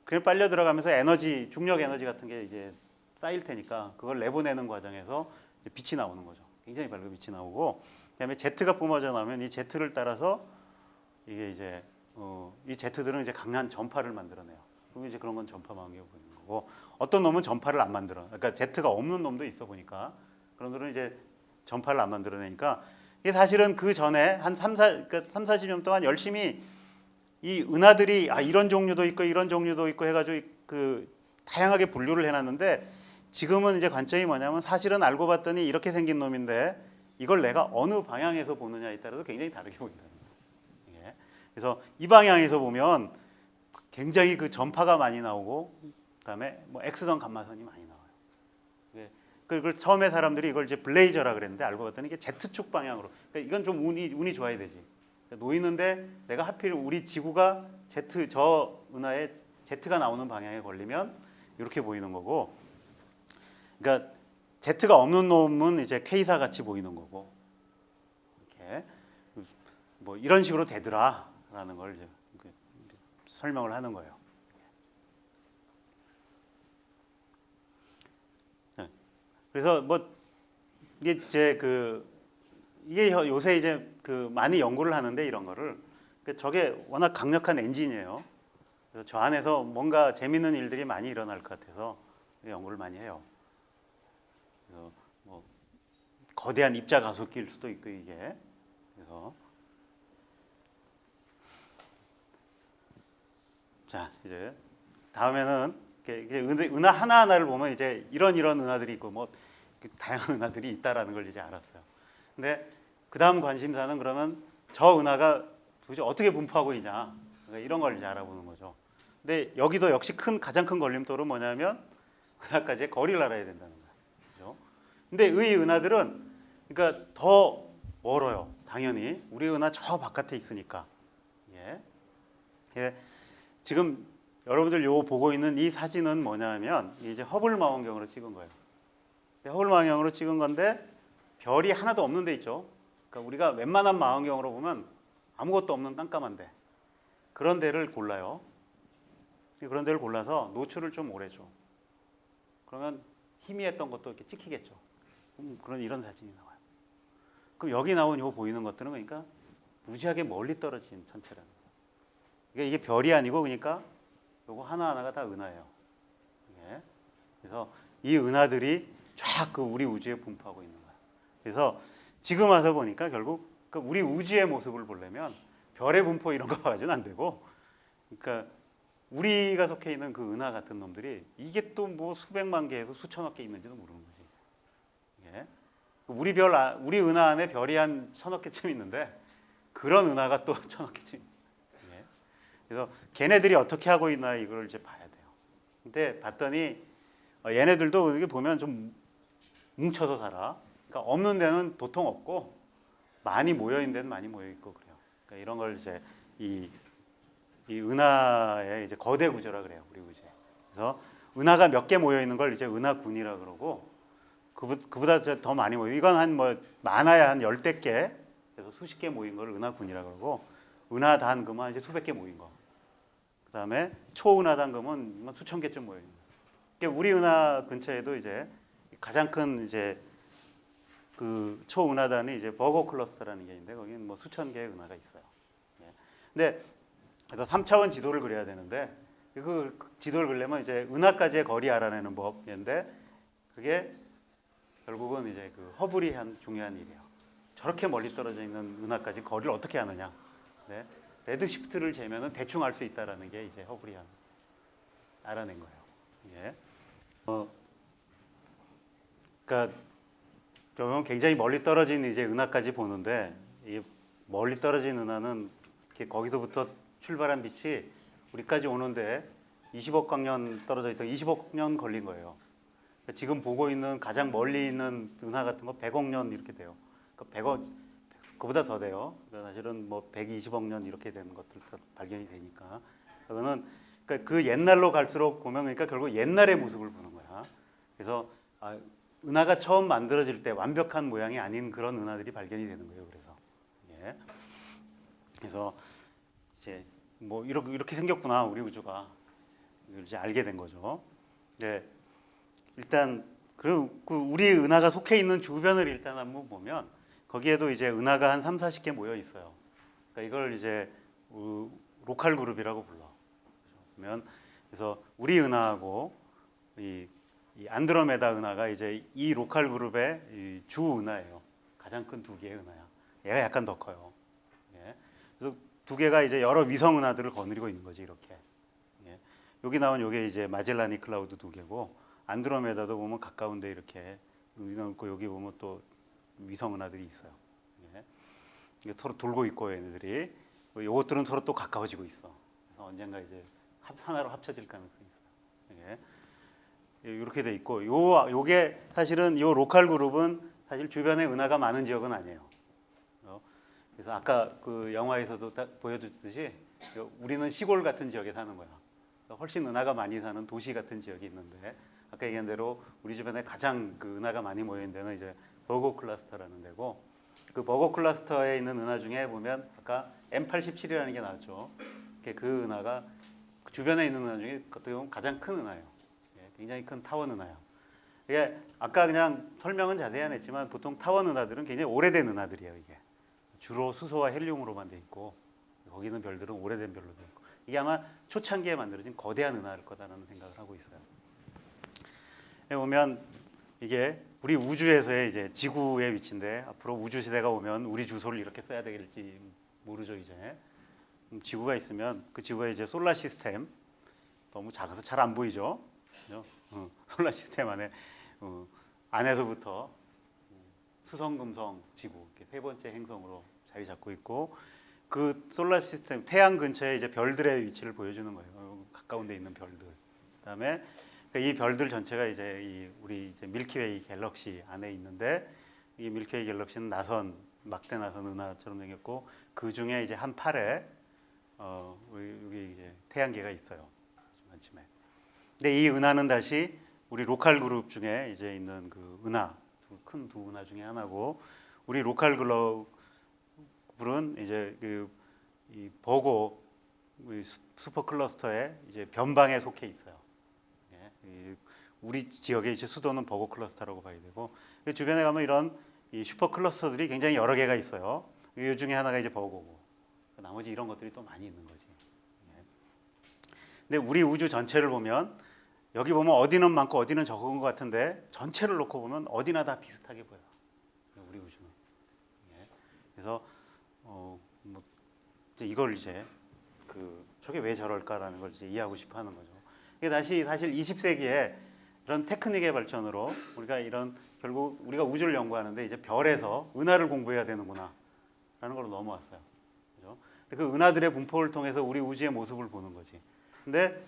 그게 빨려 들어가면서 에너지 중력 에너지 같은 게 이제 쌓일 테니까 그걸 내보내는 과정에서 빛이 나오는 거죠. 굉장히 밝은 빛이 나오고 그다음에 제트가 뿜어져 나오면 이 제트를 따라서 이게 이제 이 제트들은 이제 강한 전파를 만들어내요. 그럼 이제 그런 건 전파 망원경이 보이는 거고 어떤 놈은 전파를 안 만들어. 그러니까 제트가 없는 놈도 있어 보니까 그런 놈은 이제 전파를 안 만들어내니까 이게 사실은 그 전에 한 40년 동안 열심히 이 은하들이 이런 종류도 있고 이런 종류도 있고 해가지고 그 다양하게 분류를 해놨는데 지금은 이제 관점이 뭐냐면 사실은 알고 봤더니 이렇게 생긴 놈인데 이걸 내가 어느 방향에서 보느냐에 따라서 굉장히 다르게 보인다는 거예요. 예. 그래서 이 방향에서 보면 굉장히 그 전파가 많이 나오고 그다음에 뭐 X선 감마선이 많이 나와요. 예. 그걸 처음에 사람들이 이걸 이제 블레이저라 그랬는데 알고 봤더니 이게 Z축 방향으로. 그러니까 이건 좀 운이 좋아야 되지. 놓이는데 내가 하필 우리 지구가 저 은하에 Z가 나오는 방향에 걸리면 이렇게 보이는 거고, 그러니까 Z가 없는 놈은 이제 K사 같이 보이는 거고, 이렇게 뭐 이런 식으로 되더라라는 걸 이제 설명을 하는 거예요. 그래서 뭐 이게 이게 요새 이제 많이 연구를 하는데 이런 거를 저게 워낙 강력한 엔진이에요. 그래서 저 안에서 뭔가 재밌는 일들이 많이 일어날 것 같아서 연구를 많이 해요. 그래서 뭐 거대한 입자 가속기일 수도 있고 이게 그래서 자 이제 다음에는 이게 은하 하나하나를 보면 이제 이런 은하들이 있고 뭐 다양한 은하들이 있다라는 걸 이제 알았어요. 근데 그 다음 관심사는 그러면 저 은하가 도대체 어떻게 분포하고 있냐, 그러니까 이런 걸 이제 알아보는 거죠. 근데 여기도 역시 가장 큰 걸림돌은 뭐냐면 은하까지의 거리를 알아야 된다는 거예요. 그렇죠? 근데 의 은하들은 그러니까 더 멀어요. 당연히 우리 은하 저 바깥에 있으니까. 예. 지금 여러분들 요 보고 있는 이 사진은 뭐냐면 이제 허블 망원경으로 찍은 거예요. 허블 망원경으로 찍은 건데 별이 하나도 없는 데 있죠. 그러니까 우리가 웬만한 망원경으로 보면 아무것도 없는 깜깜한데 그런 데를 골라요. 그런 데를 골라서 노출을 좀 오래 줘. 그러면 희미했던 것도 이렇게 찍히겠죠. 이런 사진이 나와요. 그럼 여기 나온 요 보이는 것들은 그러니까 무지하게 멀리 떨어진 천체라는 거예요. 그러니까 이게 별이 아니고 그러니까 요거 하나하나가 다 은하예요. 예. 그래서 이 은하들이 쫙 우리 우주에 분포하고 있는 거예요. 그래서 지금 와서 보니까 결국 우리 우주의 모습을 보려면 별의 분포 이런 거 봐서는 안 되고, 그러니까 우리가 속해 있는 그 은하 같은 놈들이 이게 또 뭐 수백만 개에서 수천억 개 있는지도 모르는 거지. 예. 우리 은하 안에 별이 한 1000억 개쯤 있는데 그런 은하가 또 1000억 개쯤. 예. 그래서 걔네들이 어떻게 하고 있나 이걸 이제 봐야 돼요. 근데 봤더니 얘네들도 이렇게 보면 좀 뭉쳐서 살아. 그러니까 없는 데는 도통 없고 많이 모여 있는 데는 많이 모여 있고 그래요. 그러니까 이런 걸 이제 이 은하의 이제 거대 구조라 그래요, 우리 우주에. 그래서 은하가 몇 개 모여 있는 걸 이제 은하군이라 그러고 그보다 더 많이 모여. 이건 한 뭐 많아야 한 10대 개, 그래서 수십 개 모인 걸 은하군이라 그러고 은하단 그만 이제 수백 개 모인 거. 그다음에 초은하단금은 뭐 수천 개쯤 모여 있습니다. 그러니까 우리 은하 근처에도 이제 가장 큰 이제 그 초은하단이 이제 버거 클러스터라는 게 있는데 거기는 뭐 수천 개의 은하가 있어요. 예. 근데 그래서 3차원 지도를 그려야 되는데 그 지도를 그리려면 이제 은하까지의 거리 알아내는 법인데 그게 결국은 이제 그 허블이 한 중요한 일이에요. 저렇게 멀리 떨어져 있는 은하까지 거리를 어떻게 아느냐. 네. 레드시프트를 재면은 대충 알 수 있다라는 게 이제 허블이 알아낸 거예요. 예. 그러니까 결국은 굉장히 멀리 떨어진 이제 은하까지 보는데 이 멀리 떨어진 은하는 이렇게 거기서부터 출발한 빛이 우리까지 오는데 20억 광년 떨어져 있던 20억 년 걸린 거예요. 그러니까 지금 보고 있는 가장 멀리 있는 은하 같은 거 100억 년 이렇게 돼요. 그러니까 100억 그보다 더 돼요. 그러니까 사실은 뭐 120억 년 이렇게 되는 것들도 발견이 되니까 그거는 그러니까 그 옛날로 갈수록 보면 그러니까 결국 옛날의 모습을 보는 거야. 그래서 은하가 처음 만들어질 때 완벽한 모양이 아닌 그런 은하들이 발견이 되는 거예요. 그래서 예. 그래서 이제 뭐 이렇게 생겼구나 우리 우주가 이걸 이제 알게 된 거죠. 네. 일단 그 우리 은하가 속해 있는 주변을 일단 한번 보면 거기에도 이제 은하가 한 3, 40개 모여 있어요. 그러니까 이걸 이제 로컬 그룹이라고 불러. 그러면 그래서 우리 은하하고 이 안드로메다 은하가 이제 이 로컬 그룹의 이 주 은하예요. 가장 큰 두 개의 은하야. 얘가 약간 더 커요. 예. 그래서 두 개가 이제 여러 위성 은하들을 거느리고 있는 거지 이렇게. 예. 여기 나온 요게 이제 마젤라니 클라우드 두 개고 안드로메다도 보면 가까운데 이렇게 여기 보면 또 위성 은하들이 있어요. 예. 서로 돌고 있고 얘네들이 요것들은 서로 또 가까워지고 있어. 그래서 언젠가 이제 하나로 합쳐질 가능성이 있어요. 예. 이렇게 돼 있고 요게 사실은 요 로컬 그룹은 사실 주변에 은하가 많은 지역은 아니에요. 그래서 아까 그 영화에서도 딱 보여줬듯이 우리는 시골 같은 지역에 사는 거야. 훨씬 은하가 많이 사는 도시 같은 지역이 있는데 아까 얘기한 대로 우리 주변에 가장 그 은하가 많이 모여 있는 데는 이제 버거 클러스터라는 데고 그 버거 클러스터에 있는 은하 중에 보면 아까 M87이라는 게 나왔죠. 그 은하가 주변에 있는 은하 중에 어떻게 보면 가장 큰 은하예요. 굉장히 큰 타원 은하야. 이게 아까 그냥 설명은 자세히 안 했지만 보통 타원 은하들은 굉장히 오래된 은하들이에요. 이게 주로 수소와 헬륨으로만 돼 있고 거기는 별들은 오래된 별로 돼 있고 이게 아마 초창기에 만들어진 거대한 은하일 거다라는 생각을 하고 있어요. 여기 보면 이게 우리 우주에서의 이제 지구의 위치인데 앞으로 우주 시대가 오면 우리 주소를 이렇게 써야 되겠지 모르죠 이제. 지구가 있으면 그 지구가 이제 솔라 시스템 너무 작아서 잘 안 보이죠. 솔라 시스템 안에 안에서부터 수성, 금성, 지구 이렇게 세 번째 행성으로 자리 잡고 있고 그 솔라 시스템 태양 근처에 이제 별들의 위치를 보여주는 거예요. 가까운 데 있는 별들. 그다음에 그러니까 이 별들 전체가 이제 우리 이제 밀키웨이 갤럭시 안에 있는데 이 밀키웨이 갤럭시는 막대 나선 은하처럼 생겼고 그 중에 이제 한 팔에 여기 이제 태양계가 있어요. 한쯤에. 근데 이 은하는 다시 우리 로컬 그룹 중에 이제 있는 그 은하 큰 두 은하 중에 하나고 우리 로컬 그룹은 이제 이 버고 슈퍼 클러스터의 이제 변방에 속해 있어요. 예, 우리 지역의 이제 수도는 버고 클러스터라고 봐야 되고 주변에 가면 이런 이 슈퍼 클러스터들이 굉장히 여러 개가 있어요. 이 중에 하나가 이제 버고고 나머지 이런 것들이 또 많이 있는 거지. 예. 근데 우리 우주 전체를 보면 여기 보면 어디는 많고 어디는 적은 것 같은데 전체를 놓고 보면 어디나 다 비슷하게 보여요. 우리 우주는. 예. 그래서 뭐 이걸 이제 저게 왜 저럴까라는 걸 이제 이해하고 싶어하는 거죠. 이게 사실 20세기에 이런 테크닉의 발전으로 우리가 결국 우리가 우주를 연구하는데 이제 별에서 은하를 공부해야 되는구나라는 걸로 넘어왔어요. 그죠? 그 은하들의 분포를 통해서 우리 우주의 모습을 보는 거지. 근데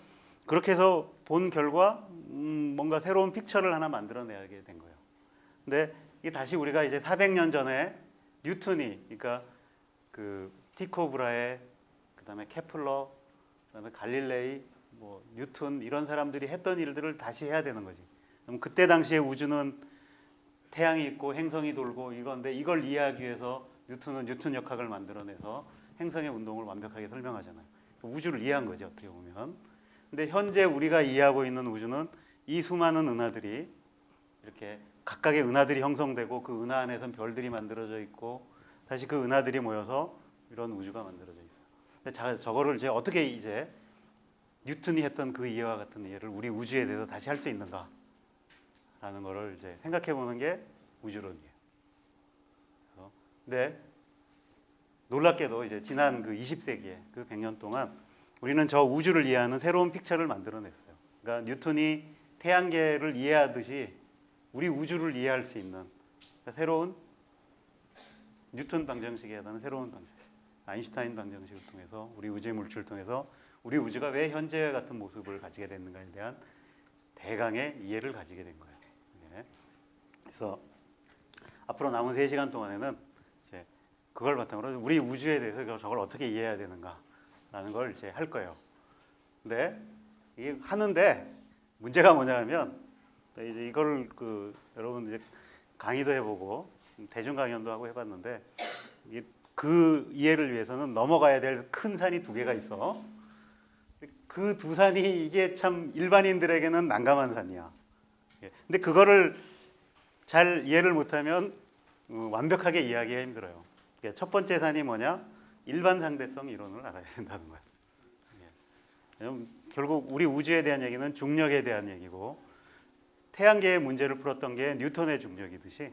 그렇게 해서 본 결과 뭔가 새로운 픽처를 하나 만들어내게 된 거예요. 근데 이게 다시 우리가 이제 400년 전에 뉴턴이 그러니까 그 티코 브라헤 그다음에 케플러 그다음에 갈릴레이 뭐 뉴턴 이런 사람들이 했던 일들을 다시 해야 되는 거지. 그럼 그때 당시에 우주는 태양이 있고 행성이 돌고 이건데 이걸 이해하기 위해서 뉴턴은 뉴턴 역학을 만들어내서 행성의 운동을 완벽하게 설명하잖아요. 우주를 이해한 거죠, 어떻게 보면. 근데 현재 우리가 이해하고 있는 우주는 이 수많은 은하들이 이렇게 각각의 은하들이 형성되고 그 은하 안에선 별들이 만들어져 있고 다시 그 은하들이 모여서 이런 우주가 만들어져 있어요. 근데 저거를 이제 어떻게 이제 뉴턴이 했던 그 이해와 같은 이해를 우리 우주에 대해서 다시 할 수 있는가? 라는 거를 이제 생각해 보는 게 우주론이에요. 근데 놀랍게도 이제 지난 그 20세기에 그 100년 동안 우리는 저 우주를 이해하는 새로운 픽처를 만들어냈어요. 그러니까 뉴턴이 태양계를 이해하듯이 우리 우주를 이해할 수 있는 그러니까 새로운 뉴턴 방정식이라는 새로운 방정식, 아인슈타인 방정식을 통해서 우리 우주의 물질을 통해서 우리 우주가 왜 현재와 같은 모습을 가지게 됐는가에 대한 대강의 이해를 가지게 된 거예요. 네. 그래서 앞으로 남은 3시간 동안에는 이제 그걸 바탕으로 우리 우주에 대해서 저걸 어떻게 이해해야 되는가라는 걸 이제 할 거예요. 근데 이게 하는데 문제가 뭐냐면 이제 이걸 여러분 이제 강의도 해보고 대중 강연도 하고 해봤는데 그 이해를 위해서는 넘어가야 될 큰 산이 2개가 있어. 그 2산이 이게 참 일반인들에게는 난감한 산이야. 근데 그거를 잘 이해를 못하면 완벽하게 이해하기가 힘들어요. 첫 번째 산이 뭐냐? 일반 상대성 이론을 알아야 된다는 거야. 결국 우리 우주에 대한 얘기는 중력에 대한 얘기고 태양계의 문제를 풀었던 게 뉴턴의 중력이듯이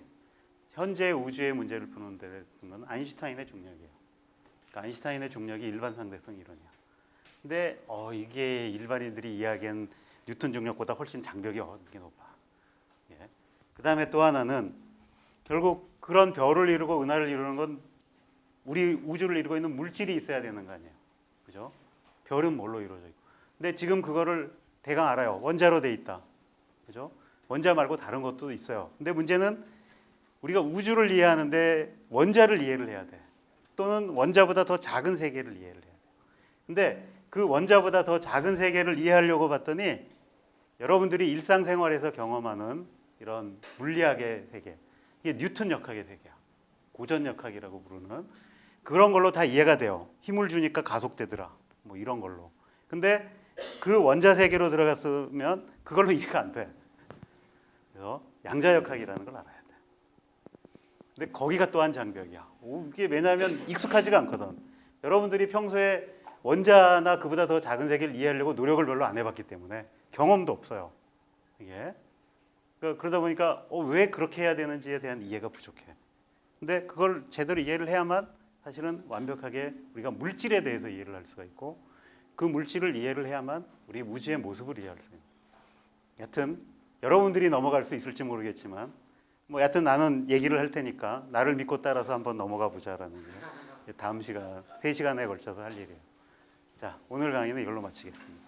현재 우주의 문제를 푸는 데는 아인슈타인의 중력이에요. 그러니까 아인슈타인의 중력이 일반 상대성 이론이야. 근데 이게 일반인들이 이야기한 뉴턴 중력보다 훨씬 장벽이 높아. 예. 그 다음에 또 하나는 결국 그런 별을 이루고 은하를 이루는 건 우리 우주를 이루고 있는 물질이 있어야 되는 거 아니에요. 그죠? 별은 뭘로 이루어져 있고. 근데 지금 그거를 대강 알아요. 원자로 돼 있다. 그죠? 원자 말고 다른 것도 있어요. 근데 문제는 우리가 우주를 이해하는데 원자를 이해를 해야 돼. 또는 원자보다 더 작은 세계를 이해를 해야 돼. 근데 그 원자보다 더 작은 세계를 이해하려고 봤더니 여러분들이 일상생활에서 경험하는 이런 물리학의 세계, 이게 뉴턴 역학의 세계야. 고전 역학이라고 부르는 그런 걸로 다 이해가 돼요. 힘을 주니까 가속되더라. 뭐 이런 걸로. 근데 그 원자 세계로 들어갔으면 그걸로 이해가 안 돼. 그래서 양자 역학이라는 걸 알아야 돼. 근데 거기가 또한 장벽이야. 이게 왜냐하면 익숙하지가 않거든. 여러분들이 평소에 원자나 그보다 더 작은 세계를 이해하려고 노력을 별로 안 해봤기 때문에 경험도 없어요. 이게 그러다 보니까 왜 그렇게 해야 되는지에 대한 이해가 부족해. 근데 그걸 제대로 이해를 해야만 사실은 완벽하게 우리가 물질에 대해서 이해를 할 수가 있고 그 물질을 이해를 해야만 우리 우주의 모습을 이해할 수 있는. 여튼 여러분들이 넘어갈 수 있을지 모르겠지만 뭐 여튼 나는 얘기를 할 테니까 나를 믿고 따라서 한번 넘어가 보자라는 게 다음 시간 3시간에 걸쳐서 할 일이에요. 자, 오늘 강의는 이걸로 마치겠습니다.